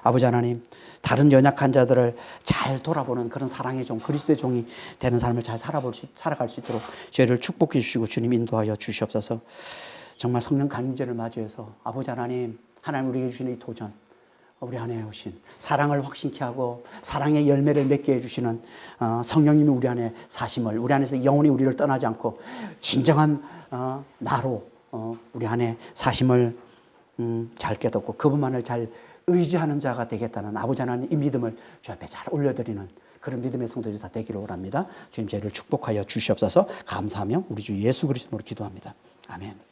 아버지 하나님, 다른 연약한 자들을 잘 돌아보는 그런 사랑의 종, 그리스도의 종이 되는 삶을 잘 살아갈 수 있도록 저희를 축복해 주시고 주님 인도하여 주시옵소서. 정말 성령 감임제를 맞이해서 아버지 하나님, 하나님 우리에게 주시는 이 도전, 우리 안에 오신 사랑을 확신케 하고 사랑의 열매를 맺게 해주시는 성령님이 우리 안에 사심을, 우리 안에서 영원히 우리를 떠나지 않고 진정한 나로 우리 안에 사심을 잘 깨닫고 그분만을 잘 의지하는 자가 되겠다는 아버지 하나님 이 믿음을 주 앞에 잘 올려드리는 그런 믿음의 성도들이 다 되기를 원합니다. 주님 저희를 축복하여 주시옵소서. 감사하며 우리 주 예수 그리스도로 기도합니다. 아멘.